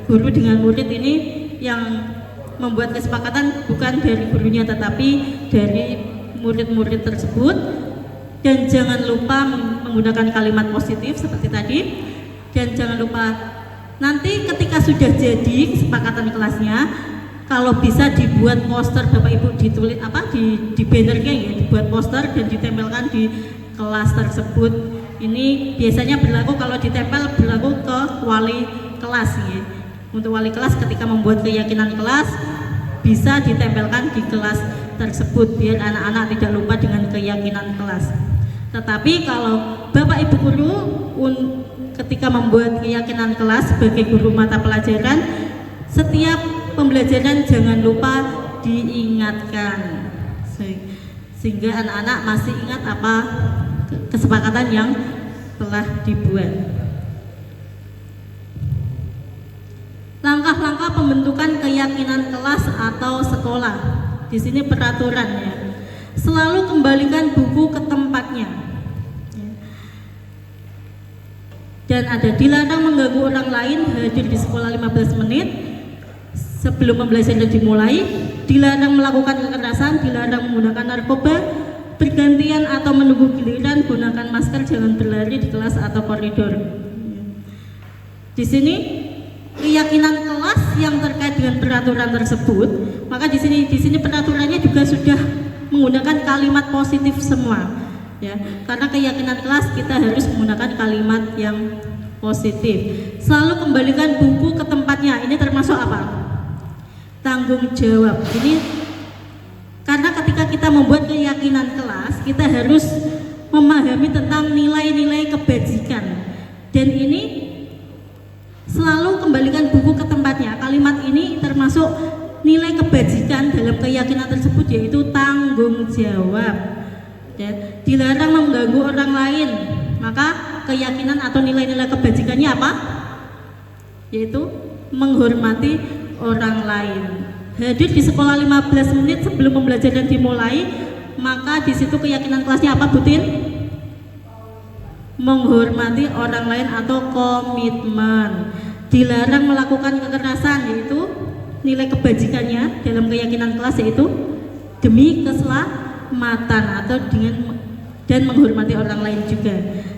guru dengan murid ini yang membuat kesepakatan bukan dari gurunya tetapi dari murid-murid tersebut. Dan jangan lupa menggunakan kalimat positif seperti tadi. Dan jangan lupa nanti ketika sudah jadi kesepakatan kelasnya, kalau bisa dibuat poster Bapak Ibu, ditulis di bannernya ya, dibuat poster dan ditempelkan di kelas tersebut. Ini biasanya berlaku kalau ditempel berlaku ke wali kelas ya. Untuk wali kelas ketika membuat keyakinan kelas bisa ditempelkan di kelas tersebut biar anak-anak tidak lupa dengan keyakinan kelas. Tetapi kalau Bapak Ibu guru ketika membuat keyakinan kelas sebagai guru mata pelajaran, setiap pembelajaran jangan lupa diingatkan sehingga anak-anak masih ingat apa kesepakatan yang telah dibuat. Langkah-langkah pembentukan keyakinan kelas atau sekolah. Di sini peraturannya. Selalu kembalikan buku ke tempatnya. Dan ada dilarang mengganggu orang lain, hadir di sekolah 15 menit sebelum pembelajaran dimulai, dilarang melakukan kekerasan, dilarang menggunakan narkoba, bergantian atau menunggu giliran, gunakan masker, jangan berlari di kelas atau koridor. Di sini keyakinan kelas yang terkait dengan peraturan tersebut, maka di sini peraturannya juga sudah menggunakan kalimat positif semua. Ya, karena keyakinan kelas kita harus menggunakan kalimat yang positif. Selalu kembalikan buku ke tempatnya. Ini termasuk apa? Tanggung jawab. Ini karena ketika kita membuat keyakinan kelas, kita harus memahami tentang nilai-nilai kebajikan. Dan ini selalu kembalikan buku ke tempatnya. Kalimat ini termasuk nilai kebajikan dalam keyakinan tersebut, yaitu tanggung jawab. Dan dilarang mengganggu orang lain. Maka keyakinan atau nilai-nilai kebajikannya apa? Yaitu menghormati orang lain. Hadir di sekolah 15 menit sebelum pembelajaran dimulai, maka di situ keyakinan kelasnya apa, Butin? Menghormati orang lain atau komitmen. Dilarang melakukan kekerasan, yaitu nilai kebajikannya dalam keyakinan kelas, yaitu demi keselamatan atau dengan dan menghormati orang lain juga.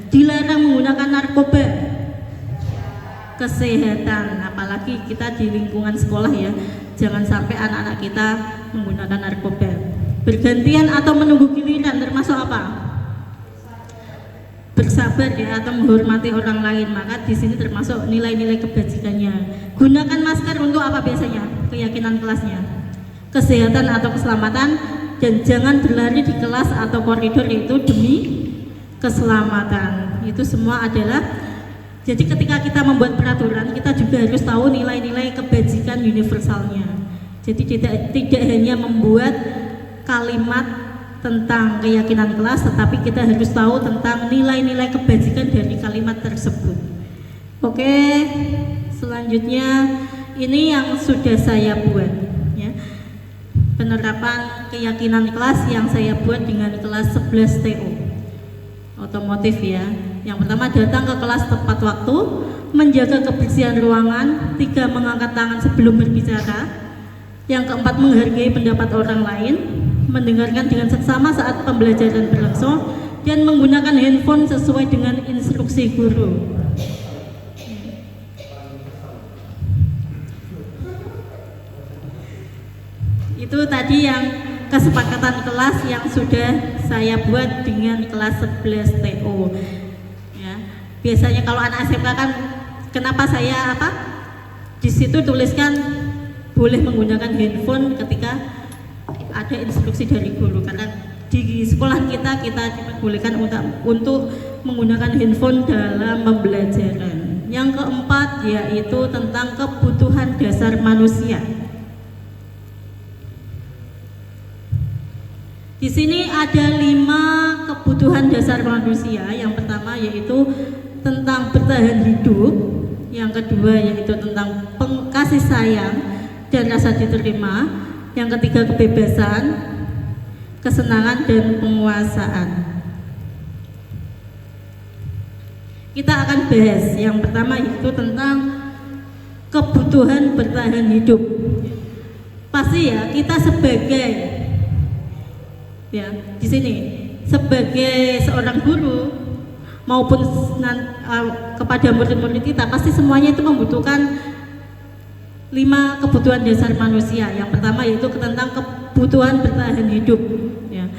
Dilarang menggunakan narkoba, kesehatan, apalagi kita di lingkungan sekolah ya, jangan sampai anak-anak kita menggunakan narkoba. Bergantian atau menunggu giliran termasuk apa? Bersabar ya, atau menghormati orang lain. Maka di sini termasuk nilai-nilai kebajikannya. Gunakan masker untuk apa biasanya? Keyakinan kelasnya kesehatan atau keselamatan, dan jangan berlari di kelas atau koridor, itu demi keselamatan. Itu semua adalah, jadi ketika kita membuat peraturan, kita juga harus tahu nilai-nilai kebajikan universalnya. Jadi tidak hanya membuat kalimat tentang keyakinan kelas, tetapi kita harus tahu tentang nilai-nilai kebajikan dari kalimat tersebut. Oke, selanjutnya ini yang sudah saya buat ya. Penerapan keyakinan kelas yang saya buat dengan kelas 11 TO otomotif ya. Yang pertama, datang ke kelas tepat waktu, menjaga kebersihan ruangan. 3, mengangkat tangan sebelum berbicara. Yang keempat, menghargai pendapat orang lain, mendengarkan dengan seksama saat pembelajaran berlangsung, dan menggunakan handphone sesuai dengan instruksi guru. Itu tadi yang kesepakatan kelas yang sudah saya buat dengan kelas 11 TO ya. Biasanya kalau anak SMK kan, kenapa saya di situ tuliskan boleh menggunakan handphone ketika ada instruksi dari guru, karena di sekolah kita diperbolehkan untuk menggunakan handphone dalam pembelajaran. Yang keempat yaitu tentang kebutuhan dasar manusia. Di sini ada 5 kebutuhan dasar manusia. Yang pertama yaitu tentang bertahan hidup. Yang kedua yaitu tentang kasih sayang dan rasa diterima. Yang ketiga kebebasan, kesenangan dan penguasaan. Kita akan bahas yang pertama yaitu tentang kebutuhan bertahan hidup. Pasti ya, kita sebagai di sini sebagai seorang guru maupun kepada murid-murid kita, pasti semuanya itu membutuhkan 5 kebutuhan dasar manusia. Yang pertama yaitu tentang kebutuhan bertahan hidup ya.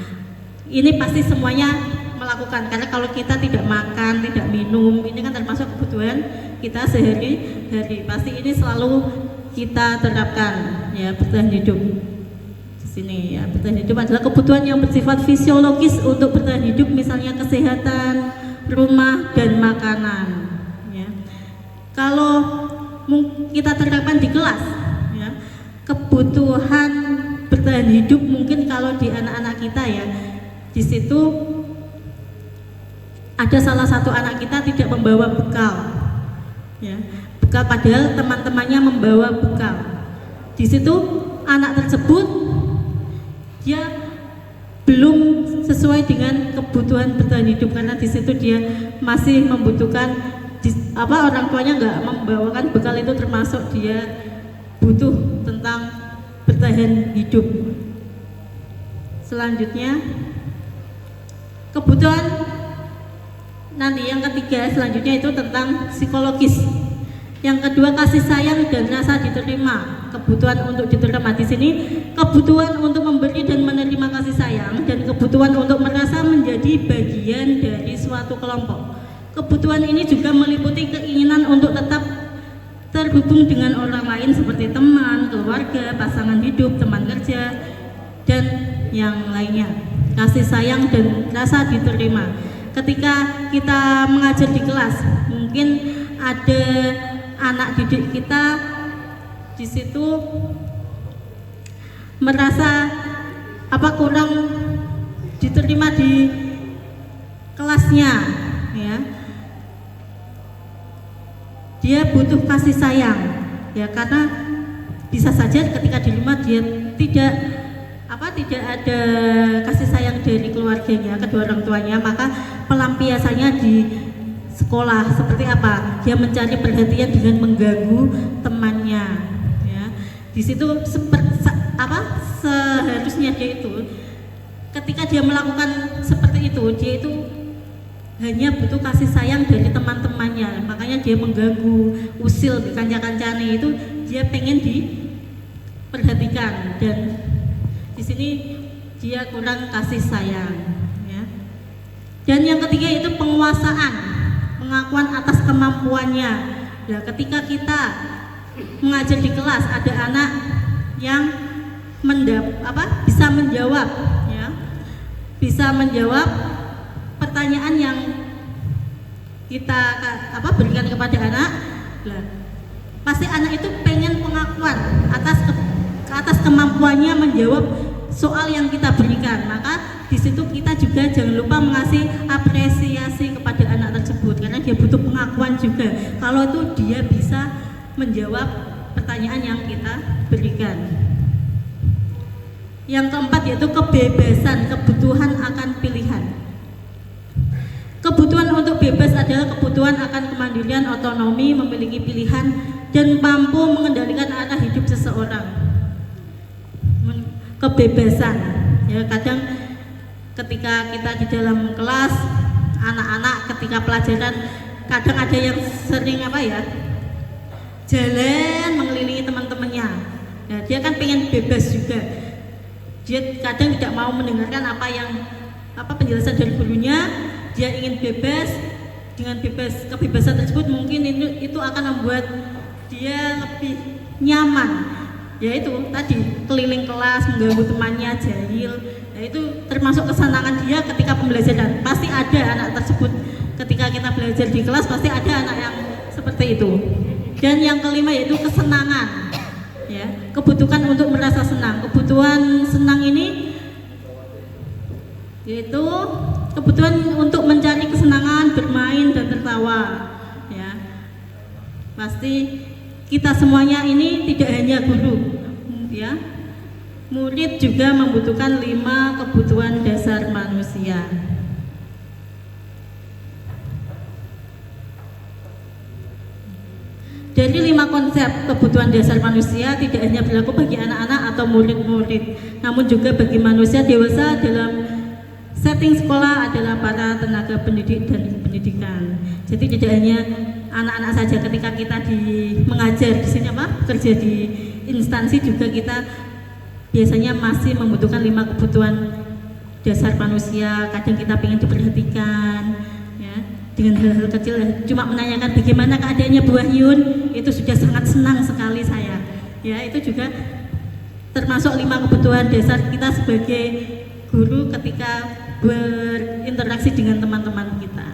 Ini pasti semuanya melakukan, karena kalau kita tidak makan, tidak minum, ini kan termasuk kebutuhan kita sehari-hari. Pasti ini selalu kita terapkan ya, bertahan hidup. Sini ya, bertahan hidup adalah kebutuhan yang bersifat fisiologis untuk bertahan hidup, misalnya kesehatan, rumah, dan makanan ya. Kalau kita terapkan di kelas ya, kebutuhan bertahan hidup mungkin kalau di anak-anak kita ya, di situ ada salah satu anak kita tidak membawa bekal ya, bekal padahal teman-temannya membawa bekal. Di situ anak tersebut dia belum sesuai dengan kebutuhan bertahan hidup, karena di situ dia masih membutuhkan orang tuanya nggak membawakan bekal, itu termasuk dia butuh tentang bertahan hidup. Selanjutnya kebutuhan nanti yang ketiga selanjutnya itu tentang psikologis. Yang kedua kasih sayang dan rasa diterima. Kebutuhan untuk diterima di sini kebutuhan untuk memberi dan menerima kasih sayang, dan kebutuhan untuk merasa menjadi bagian dari suatu kelompok. Kebutuhan ini juga meliputi keinginan untuk tetap terhubung dengan orang lain seperti teman, keluarga, pasangan hidup, teman kerja, dan yang lainnya. Kasih sayang dan rasa diterima. Ketika kita mengajar di kelas, mungkin ada anak didik kita di situ merasa kurang diterima di kelasnya, ya. Dia butuh kasih sayang, ya, karena bisa saja ketika di rumah dia tidak ada kasih sayang dari keluarganya, kedua orang tuanya, maka pelampiasannya di sekolah seperti apa? Dia mencari perhatian dengan mengganggu temannya, ya. Di situ seharusnya dia itu ketika dia melakukan seperti itu, dia itu hanya butuh kasih sayang dari teman-temannya, makanya dia mengganggu, usil di kanca-kancane itu, dia pengen diperhatikan, dan di sini dia kurang kasih sayang, ya. Dan yang ketiga itu penguasaan, pengakuan atas kemampuannya. Nah, ketika kita mengajar di kelas, ada anak yang bisa menjawab, ya, bisa menjawab pertanyaan yang kita berikan kepada anak. Nah, pasti anak itu pengen pengakuan atas kemampuannya menjawab soal yang kita berikan. Maka di situ kita juga jangan lupa mengasih apresiasi kepada anak tersebut, karena dia butuh pengakuan juga kalau itu dia bisa menjawab pertanyaan yang kita berikan. Yang keempat yaitu kebebasan, kebutuhan akan pilihan. Kebutuhan untuk bebas adalah kebutuhan akan kemandirian, otonomi, memiliki pilihan, dan mampu mengendalikan arah hidup seseorang. Kebebasan, ya, kadang ketika kita di dalam kelas, anak-anak ketika pelajaran kadang ada yang sering jalan mengelilingi teman-temannya. Nah, dia kan pengen bebas juga. Dia kadang tidak mau mendengarkan penjelasan dari gurunya. Dia ingin bebas. Dengan kebebasan tersebut mungkin itu akan membuat dia lebih nyaman. Yaitu tadi keliling kelas, mengganggu temannya, jahil. Nah, itu termasuk kesenangan dia ketika pembelajaran. Pasti ada anak tersebut ketika kita belajar di kelas, pasti ada anak yang seperti itu. Dan yang kelima yaitu kesenangan, ya, kebutuhan untuk merasa senang. Kebutuhan senang ini yaitu kebutuhan untuk mencari kesenangan, bermain dan tertawa, ya. Pasti kita semuanya ini tidak hanya guru, ya, murid juga membutuhkan 5 kebutuhan dasar manusia. Dari 5 konsep kebutuhan dasar manusia tidak hanya berlaku bagi anak-anak atau murid-murid, namun juga bagi manusia dewasa dalam setting sekolah adalah para tenaga pendidik dan pendidikan. Jadi tidak hanya anak-anak saja, ketika kita mengajar di sini kerja di instansi juga kita biasanya masih membutuhkan 5 kebutuhan dasar manusia. Kadang kita ingin diperhatikan, ya, dengan hal-hal kecil, cuma menanyakan bagaimana keadaannya Bu Wahyun, itu sudah sangat senang sekali saya. Ya, itu juga termasuk 5 kebutuhan dasar kita sebagai guru ketika berinteraksi dengan teman-teman kita.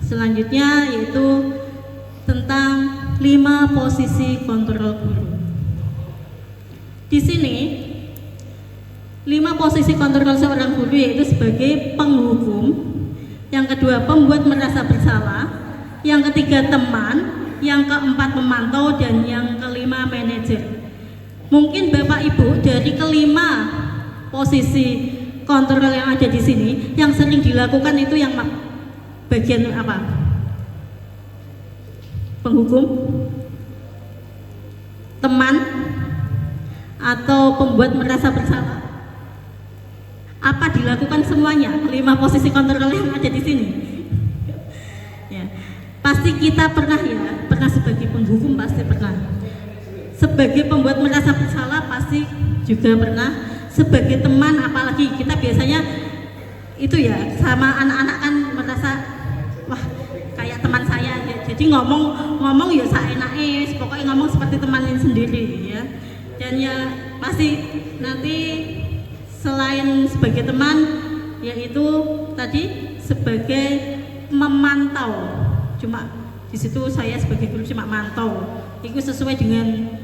Selanjutnya yaitu tentang 5 posisi kontrol guru. Di sini 5 posisi kontrol seorang guru yaitu sebagai penghukum, yang kedua pembuat merasa bersalah, yang ketiga teman, yang keempat pemantau, dan yang kelima manajer. Mungkin Bapak Ibu dari kelima posisi kontrol yang ada di sini yang sering dilakukan itu yang bagian apa? Penghukum, teman, atau pembuat merasa bersalah? Apa dilakukan semuanya? 5 posisi kontrol yang ada di sini. Ya, pasti kita pernah sebagai penghukum pasti pernah. Sebagai pembuat merasa bersalah pasti juga pernah. Sebagai teman apalagi kita biasanya itu ya sama anak-anak kan wah kayak teman saya ya. Jadi ngomong ya seenaknya, pokoknya ngomong seperti temannya sendiri ya. Dan ya pasti nanti selain sebagai teman, yaitu tadi sebagai memantau. Cuma di situ saya sebagai guru cuma mantau. Itu sesuai dengan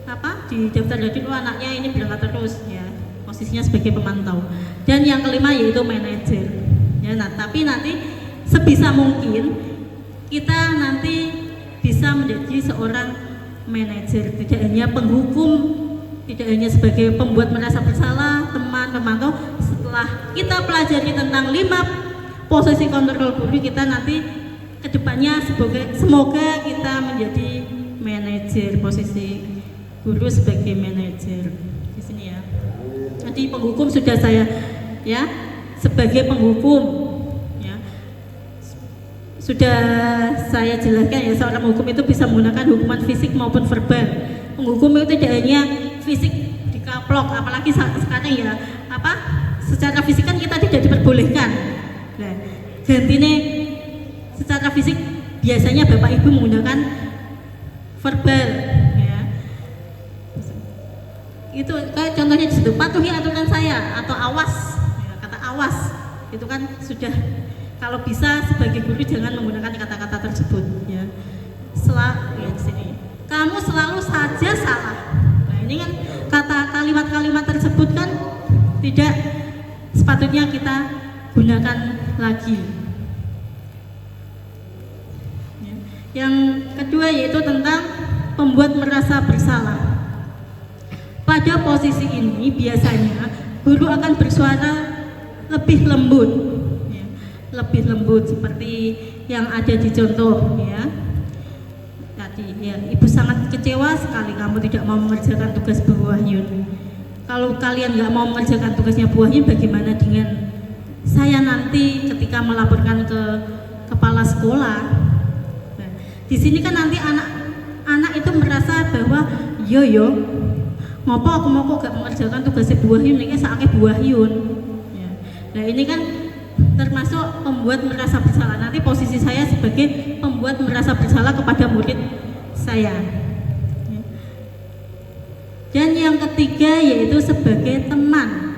apa di daftar dadi anaknya ini berangkat terus ya. Posisinya sebagai pemantau. Dan yang kelima yaitu manajer. Ya, nah, tapi nanti sebisa mungkin kita nanti bisa menjadi seorang manajer, tidak hanya penghukum, tidak hanya sebagai pembuat merasa bersalah, teman, pemantau. Setelah kita pelajari tentang 5 posisi kontrol guru, kita nanti kedepannya semoga kita menjadi manajer, posisi guru sebagai manajer di sini ya. Jadi penghukum sudah saya ya sebagai penghukum ya sudah saya jelaskan ya, seorang hukum itu bisa menggunakan hukuman fisik maupun verbal. Penghukum itu tidak hanya fisik dikaplok, apalagi sekarang ya apa secara fisik kan kita tidak diperbolehkan. Nah, gantinya secara fisik biasanya bapak ibu menggunakan verbal ya. Itu kayak contohnya di situ, patuhi aturan saya atau awas ya, kata awas itu kan sudah, kalau bisa sebagai guru jangan menggunakan kata-kata tersebut ya. Ya di sini kamu selalu saja salah. Nah ini kan kalimat-kalimat tersebut kan tidak sepatutnya kita gunakan lagi ya. Yang kedua yaitu tentang pembuat merasa bersalah. Pada posisi ini biasanya guru akan bersuara lebih lembut ya. Lebih lembut seperti yang ada di contoh ya. Tadi ya, ibu sangat kecewa sekali kamu tidak mau mengerjakan tugas Bu Wahyun. Kalau kalian nggak mau mengerjakan tugasnya Bu Wahyun, bagaimana dengan saya nanti ketika melaporkan ke kepala sekolah? Nah, di sini kan nanti anak itu merasa bahwa yo ngopo aku mau kok gak mengerjakan tugasnya Bu Wahyun, ini saatnya Bu Wahyun ya. Nah ini kan termasuk membuat merasa bersalah. Nanti posisi saya sebagai pembuat merasa bersalah kepada murid saya ya. Dan yang ketiga yaitu sebagai teman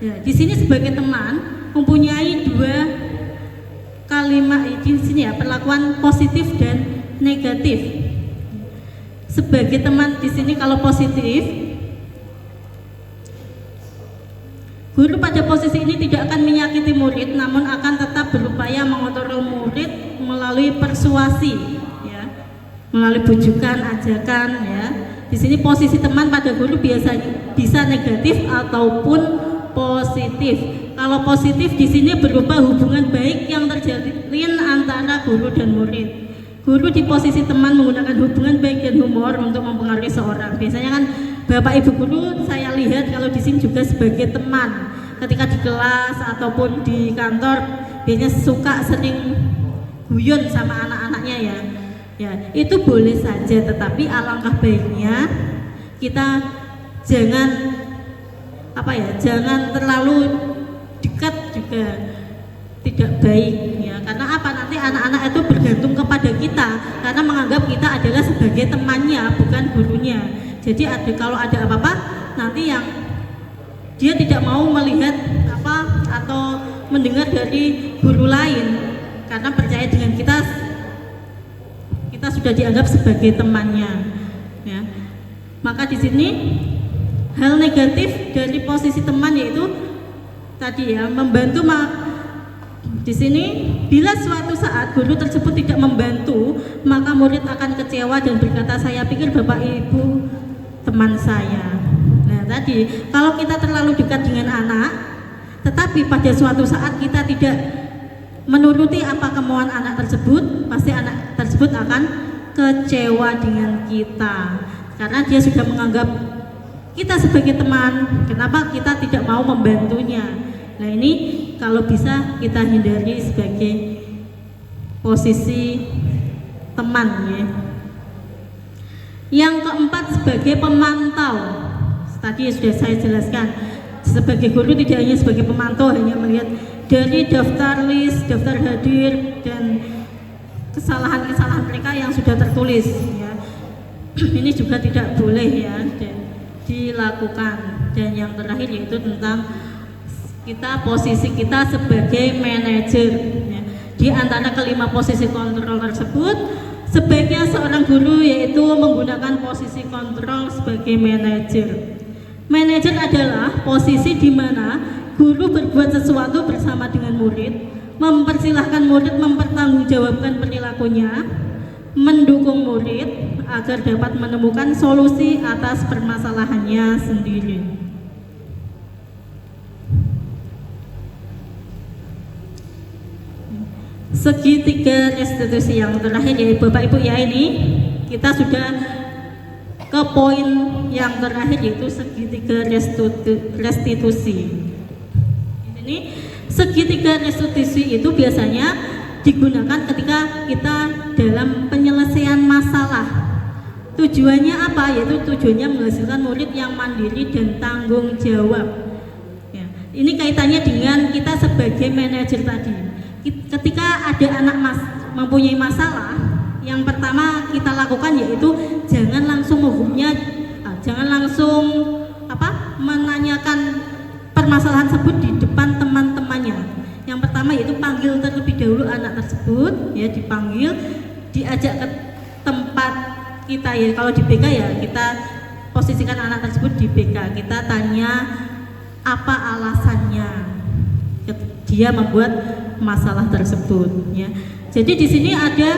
ya. Di sini sebagai teman mempunyai 2 kalimat di sini ya, perlakuan positif dan negatif. Sebagai teman di sini kalau positif, guru pada posisi ini tidak akan menyakiti murid, namun akan tetap berupaya mengontrol murid melalui persuasi, ya, melalui bujukan, ajakan, ya. Di sini posisi teman pada guru biasanya bisa negatif ataupun positif. Kalau positif di sini berupa hubungan baik yang terjalin antara guru dan murid. Guru di posisi teman menggunakan hubungan baik dan humor untuk mempengaruhi seorang. Biasanya kan Bapak Ibu guru saya lihat kalau di sini juga sebagai teman. Ketika di kelas ataupun di kantor biasanya suka sering guyon sama anak-anaknya ya. Ya, itu boleh saja, tetapi alangkah baiknya kita jangan jangan terlalu dekat juga tidak baik ya. Karena apa? Nanti anak-anak itu bergantung kepada kita karena menganggap kita adalah sebagai temannya, bukan gurunya. Jadi kalau ada apa-apa nanti yang dia tidak mau melihat apa atau mendengar dari guru lain karena percaya dengan kita sudah dianggap sebagai temannya ya. Maka di sini hal negatif dari posisi teman yaitu tadi ya, membantu di sini bila suatu saat guru tersebut tidak membantu, maka murid akan kecewa dan berkata, saya pikir Bapak Ibu teman saya. Nah tadi kalau kita terlalu dekat dengan anak, tetapi pada suatu saat kita tidak menuruti apa kemauan anak tersebut, pasti anak tersebut akan kecewa dengan kita karena dia sudah menganggap kita sebagai teman. Kenapa kita tidak mau membantunya? Nah ini kalau bisa kita hindari sebagai posisi teman ya. Yang keempat sebagai pemantau. Tadi sudah saya jelaskan, sebagai guru tidak hanya sebagai pemantau hanya melihat dari daftar list, daftar hadir, dan kesalahan-kesalahan mereka yang sudah tertulis ya. Ini juga tidak boleh ya dilakukan. Dan yang terakhir yaitu tentang posisi kita sebagai manajer ya. Di antara kelima posisi kontrol tersebut, sebaiknya seorang guru yaitu menggunakan posisi kontrol sebagai manajer. Manajer adalah posisi di mana guru berbuat sesuatu bersama dengan murid, mempersilahkan murid mempertanggungjawabkan perilakunya, mendukung murid agar dapat menemukan solusi atas permasalahannya sendiri. Segitiga restitusi yang terakhir ya Bapak Ibu ya, ini kita sudah ke poin yang terakhir yaitu segitiga restitusi. Ini segitiga restitusi itu biasanya digunakan ketika kita dalam penyelesaian masalah. Tujuannya apa? Yaitu tujuannya menghasilkan murid yang mandiri dan tanggung jawab ya. Ini kaitannya dengan kita sebagai manajer tadi. Ketika ada anak mempunyai masalah, yang pertama kita lakukan yaitu jangan langsung menghukumnya, jangan langsung menanyakan permasalahan tersebut di depan teman-temannya. Yang pertama yaitu panggil terlebih dahulu anak tersebut ya, dipanggil, diajak ke tempat kita ya. Kalau di BK ya kita posisikan anak tersebut di BK, kita tanya apa alasannya dia membuat masalah tersebut ya. Jadi di sini ada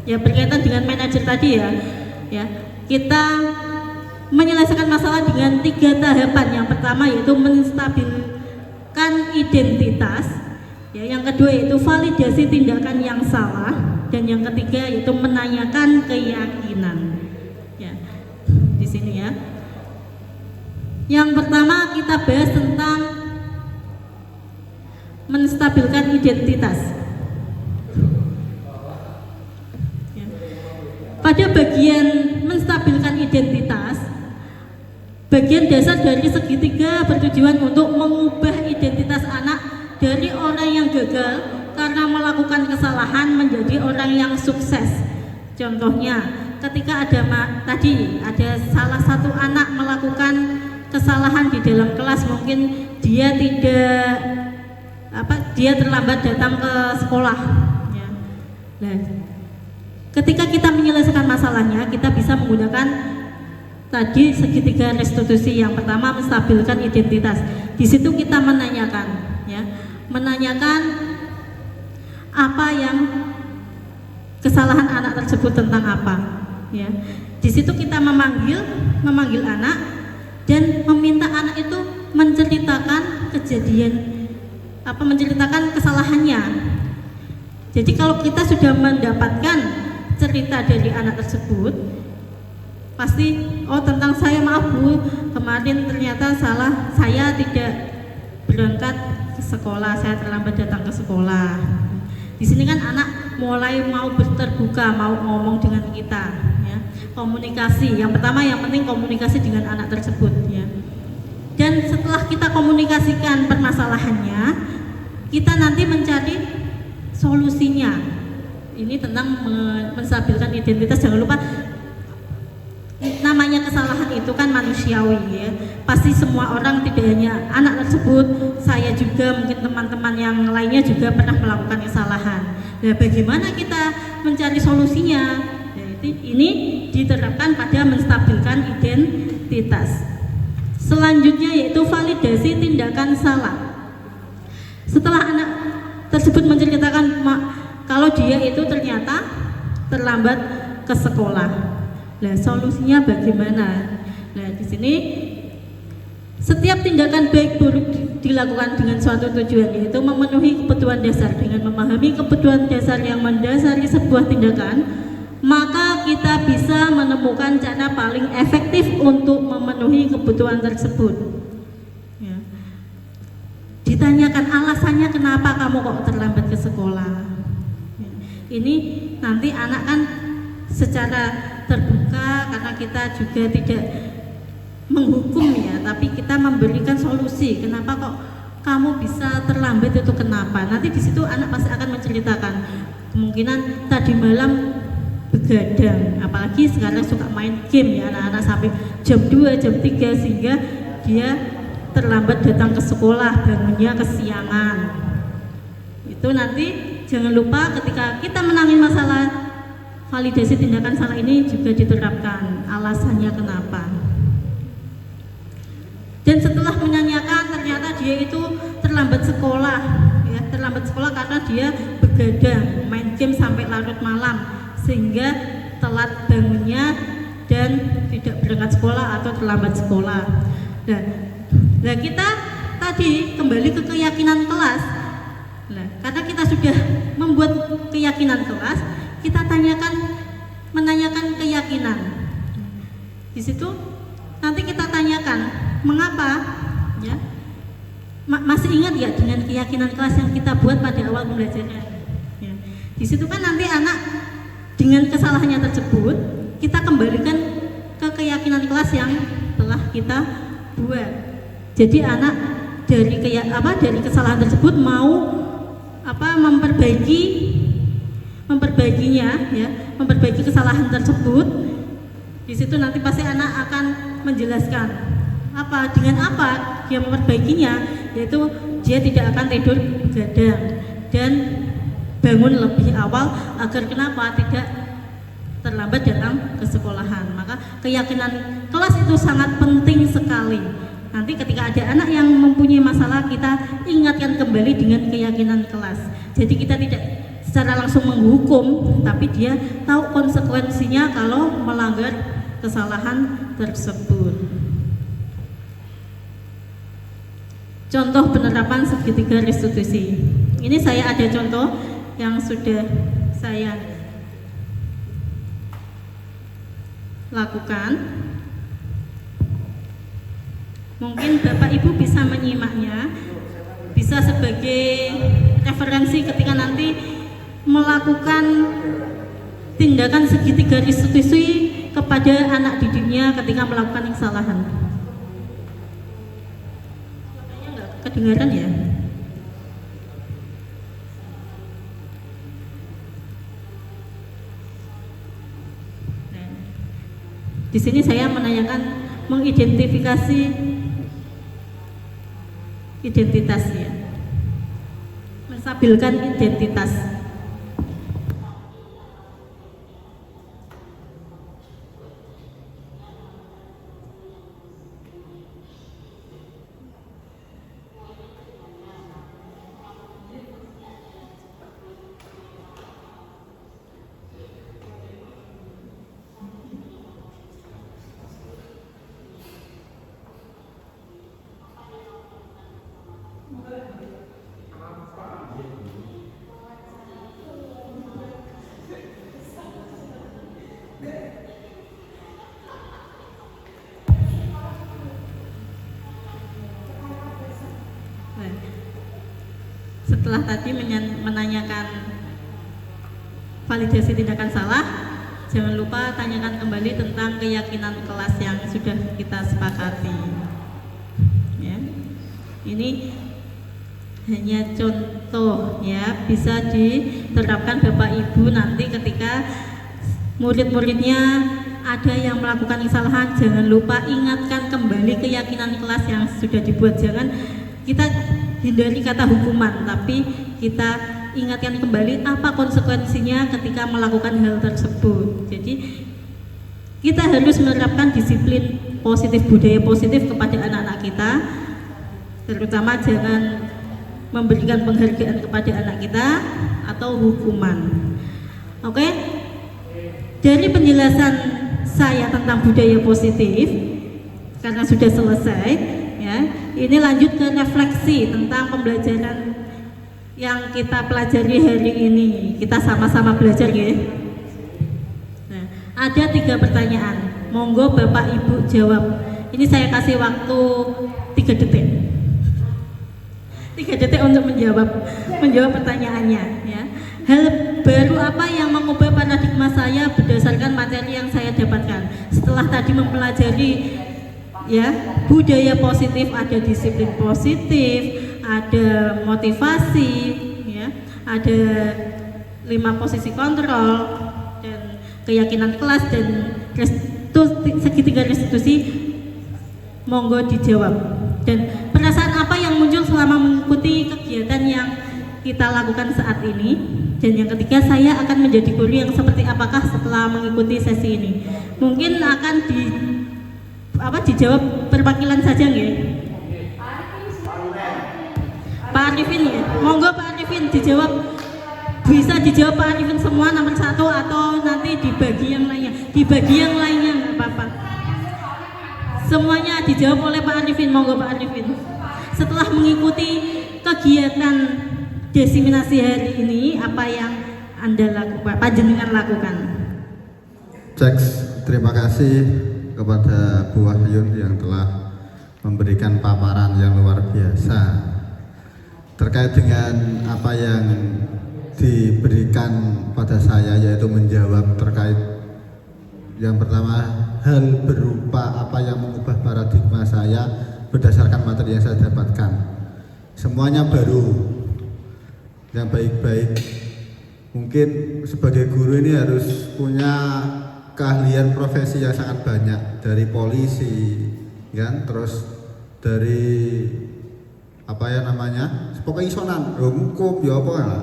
ya berkaitan dengan manajer tadi ya. Kita menyelesaikan masalah dengan 3 tahapan. Yang pertama yaitu menstabilkan identitas ya, yang kedua yaitu validasi tindakan yang salah, dan yang ketiga yaitu menanyakan keyakinan ya. Di sini ya. Yang pertama kita bahas tentang menstabilkan identitas. Pada bagian menstabilkan identitas, bagian dasar dari segitiga bertujuan untuk mengubah identitas anak dari orang yang gagal karena melakukan kesalahan menjadi orang yang sukses. Contohnya, ketika ada salah satu anak melakukan kesalahan di dalam kelas, mungkin dia terlambat datang ke sekolah ya. Nah, ketika kita menyelesaikan masalahnya, kita bisa menggunakan tadi segitiga restitusi. Yang pertama menstabilkan identitas. Di situ kita menanyakan apa yang kesalahan anak tersebut tentang apa ya. Di situ kita memanggil anak dan meminta anak itu menceritakan menceritakan kesalahannya. Jadi kalau kita sudah mendapatkan cerita dari anak tersebut, pasti tentang saya, maaf Bu, kemarin ternyata salah, saya tidak berangkat ke sekolah, saya terlambat datang ke sekolah. Di sini kan anak mulai mau terbuka, mau ngomong dengan kita ya. Komunikasi, yang pertama yang penting komunikasi dengan anak tersebut ya. Dan setelah kita komunikasikan permasalahannya, kita nanti mencari solusinya. Ini tentang menstabilkan identitas. Jangan lupa, namanya kesalahan itu kan manusiawi ya. Pasti semua orang, tidak hanya anak tersebut, saya juga, mungkin teman-teman yang lainnya juga pernah melakukan kesalahan. Nah, bagaimana kita mencari solusinya? Ini diterapkan pada menstabilkan identitas. Selanjutnya yaitu validasi tindakan salah. Setelah anak tersebut menceritakan kalau dia itu ternyata terlambat ke sekolah, nah solusinya bagaimana? Nah di sini setiap tindakan baik buruk dilakukan dengan suatu tujuan, yaitu memenuhi kebutuhan dasar. Dengan memahami kebutuhan dasar yang mendasari sebuah tindakan, maka kita bisa menemukan cara paling efektif untuk memenuhi kebutuhan tersebut ya. Ditanyakan alasannya kenapa kamu kok terlambat ke sekolah ya. Ini nanti anak kan secara terbuka, karena kita juga tidak menghukum ya, tapi kita memberikan solusi kenapa kok kamu bisa terlambat itu kenapa? Nanti di situ anak pasti akan menceritakan kemungkinan tadi malam begadang, apalagi sekarang suka main game ya anak-anak sampai jam 2, jam 3 sehingga dia terlambat datang ke sekolah, bangunnya kesiangan. Itu nanti jangan lupa ketika kita menangani masalah validasi tindakan salah ini juga diterapkan alasannya kenapa. Dan setelah menanyakan ternyata dia itu terlambat sekolah, ya terlambat sekolah karena dia begadang, main game sampai larut malam sehingga telat bangunnya dan tidak berangkat sekolah atau terlambat sekolah. Nah kita tadi kembali ke keyakinan kelas. Nah, karena kita sudah membuat keyakinan kelas, kita menanyakan keyakinan. Di situ nanti kita tanyakan mengapa, ya masih ingat ya dengan keyakinan kelas yang kita buat pada awal pembelajaran. Ya. Di situ kan nanti anak dengan kesalahannya tersebut kita kembalikan ke keyakinan kelas yang telah kita buat. Jadi anak dari kesalahan tersebut mau memperbaiki kesalahan tersebut. Di situ nanti pasti anak akan menjelaskan dengan apa dia memperbaikinya, yaitu dia tidak akan tidur begadang dan bangun lebih awal agar kenapa tidak terlambat datang ke sekolahan. Maka keyakinan kelas itu sangat penting sekali. Nanti ketika ada anak yang mempunyai masalah, kita ingatkan kembali dengan keyakinan kelas. Jadi kita tidak secara langsung menghukum, tapi dia tahu konsekuensinya kalau melanggar kesalahan tersebut. Contoh penerapan segitiga restitusi. Ini saya ada contoh yang sudah saya lakukan. Mungkin Bapak Ibu bisa menyimaknya, bisa sebagai referensi ketika nanti melakukan tindakan segitiga restitusi kepada anak didiknya ketika melakukan kesalahan. Nggak kedengaran ya? Di sini saya menanyakan mengidentifikasi identitasnya, menstabilkan identitas. Setelah tadi menanyakan validasi tindakan salah, jangan lupa tanyakan kembali tentang keyakinan kelas yang sudah kita sepakati. Ya. Ini hanya contoh ya, bisa diterapkan Bapak Ibu nanti ketika murid-muridnya ada yang melakukan kesalahan, jangan lupa ingatkan kembali keyakinan kelas yang sudah dibuat. Jangan kita hindari kata hukuman, tapi kita ingatkan kembali apa konsekuensinya ketika melakukan hal tersebut. Jadi kita harus menerapkan disiplin positif, budaya positif kepada anak-anak kita, terutama jangan memberikan penghargaan kepada anak kita atau hukuman. Oke? Dari penjelasan saya tentang budaya positif, karena sudah selesai ya, ini lanjut ke refleksi tentang pembelajaran yang kita pelajari hari ini. Kita sama-sama belajar ya. Nah, ada 3 pertanyaan, monggo Bapak Ibu jawab. Ini saya kasih waktu 3 detik. 3 detik untuk menjawab pertanyaannya ya. Hal baru apa yang mengubah paradigma saya berdasarkan materi yang saya dapatkan setelah tadi mempelajari ya budaya positif, ada disiplin positif, ada motivasi, ya, ada 5 posisi kontrol dan keyakinan kelas dan segitiga restitusi. Monggo dijawab. Dan perasaan apa yang muncul selama mengikuti kegiatan yang kita lakukan saat ini? Dan yang ketiga, saya akan menjadi guru yang seperti apakah setelah mengikuti sesi ini? Mungkin akan dijawab perwakilan saja nggih? Pak Arifin ya. Monggo Pak Arifin dijawab. Bisa dijawab Pak Arifin semua nomor 1 atau nanti dibagi yang lainnya. Dibagi yang lainnya nggak apa-apa. Semuanya dijawab oleh Pak Arifin. Monggo Pak Arifin. Setelah mengikuti kegiatan desiminasi hari ini, apa yang Anda lakukan, panjenengan lakukan? Cek, terima kasih kepada Bu Wahyun yang telah memberikan paparan yang luar biasa terkait dengan apa yang diberikan pada saya, yaitu menjawab terkait yang pertama, hal berupa apa yang mengubah paradigma saya berdasarkan materi yang saya dapatkan. Semuanya baru, yang baik-baik. Mungkin sebagai guru ini harus punya keahlian profesi yang sangat banyak, dari polisi, kan, terus dari apa ya namanya, pokoknya isonan, hukum, ya apa lah,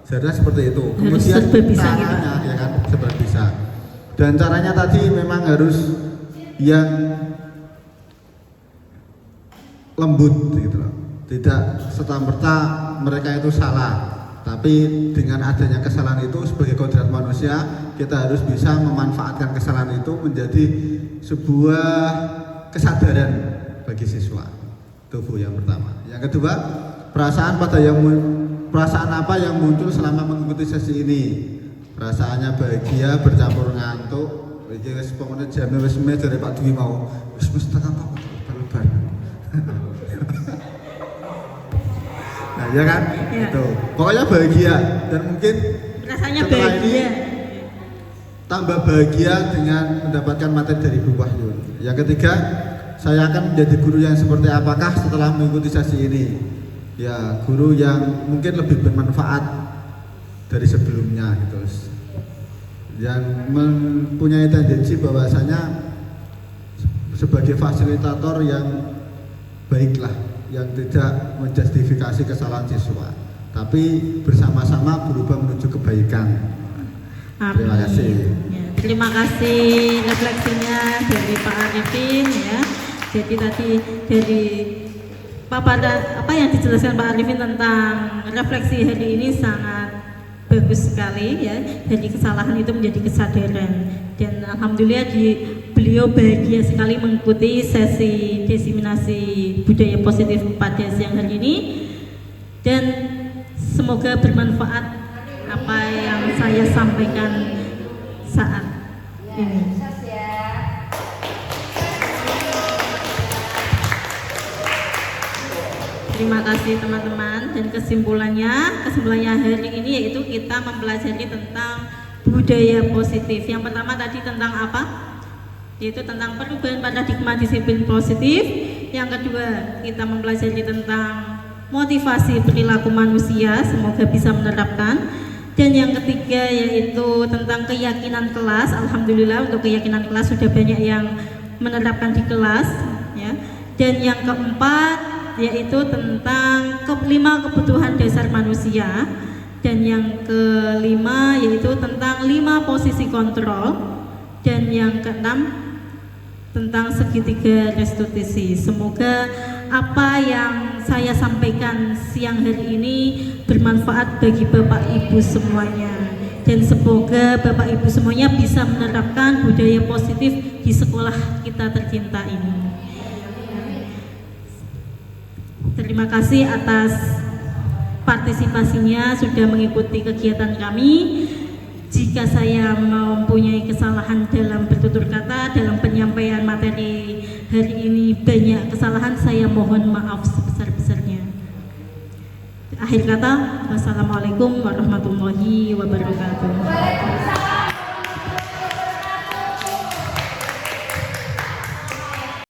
saya seperti itu. Kemudian caranya, ya kan, seperti bisa. Dan caranya tadi memang harus yang lembut, gitu loh. Tidak serta-merta mereka itu salah. Tapi dengan adanya kesalahan itu sebagai kodrat manusia, kita harus bisa memanfaatkan kesalahan itu menjadi sebuah kesadaran bagi siswa. Itu Bu yang pertama. Yang kedua, perasaan apa yang muncul selama mengikuti sesi ini? Perasaannya bahagia, bercampur ngantuk. Iki wis pokoknya jame wis dari Pak Dwi mau. Wis tekan apa lebar. Nah, ya kan? Ya. Itu. Pokoknya bahagia dan mungkin rasanya bahagia. Tambah bahagia dengan mendapatkan materi dari Bu Wahyun. Yang ketiga, saya akan menjadi guru yang seperti apakah setelah mengikuti sesi ini? Ya, guru yang mungkin lebih bermanfaat dari sebelumnya gitu. Yang mempunyai tendensi bahwasanya sebagai fasilitator yang baiklah, yang tidak menjustifikasi kesalahan siswa, tapi bersama-sama berubah menuju kebaikan. Amin. Terima kasih. Ya, terima kasih refleksinya dari Pak Arifin ya. Jadi tadi dari apa yang dijelaskan Pak Arifin tentang refleksi hari ini sangat bagus sekali ya. Dari kesalahan itu menjadi kesadaran. Dan alhamdulillah beliau bahagia sekali mengikuti sesi desiminasi budaya positif pada siang hari ini, dan semoga bermanfaat apa yang saya sampaikan saat ini. Terima kasih teman-teman, dan kesimpulannya hari ini yaitu kita mempelajari tentang budaya positif. Yang pertama tadi tentang apa? Yaitu tentang perubahan paradigma disiplin positif. Yang kedua, kita mempelajari tentang motivasi perilaku manusia, semoga bisa menerapkan. Dan yang ketiga yaitu tentang keyakinan kelas. Alhamdulillah untuk keyakinan kelas sudah banyak yang menerapkan di kelas ya. Dan yang keempat yaitu tentang 5 kebutuhan dasar manusia. Dan yang kelima yaitu tentang 5 posisi kontrol. Dan yang keenam tentang segitiga restitusi. Semoga apa yang saya sampaikan siang hari ini bermanfaat bagi Bapak Ibu semuanya, dan semoga Bapak Ibu semuanya bisa menerapkan budaya positif di sekolah kita tercinta ini. Terima kasih atas partisipasinya sudah mengikuti kegiatan kami. Jika saya mempunyai kesalahan dalam bertutur kata, dalam penyampaian materi hari ini banyak kesalahan, saya mohon maaf sebesar-besarnya. Akhir kata, wassalamualaikum warahmatullahi wabarakatuh.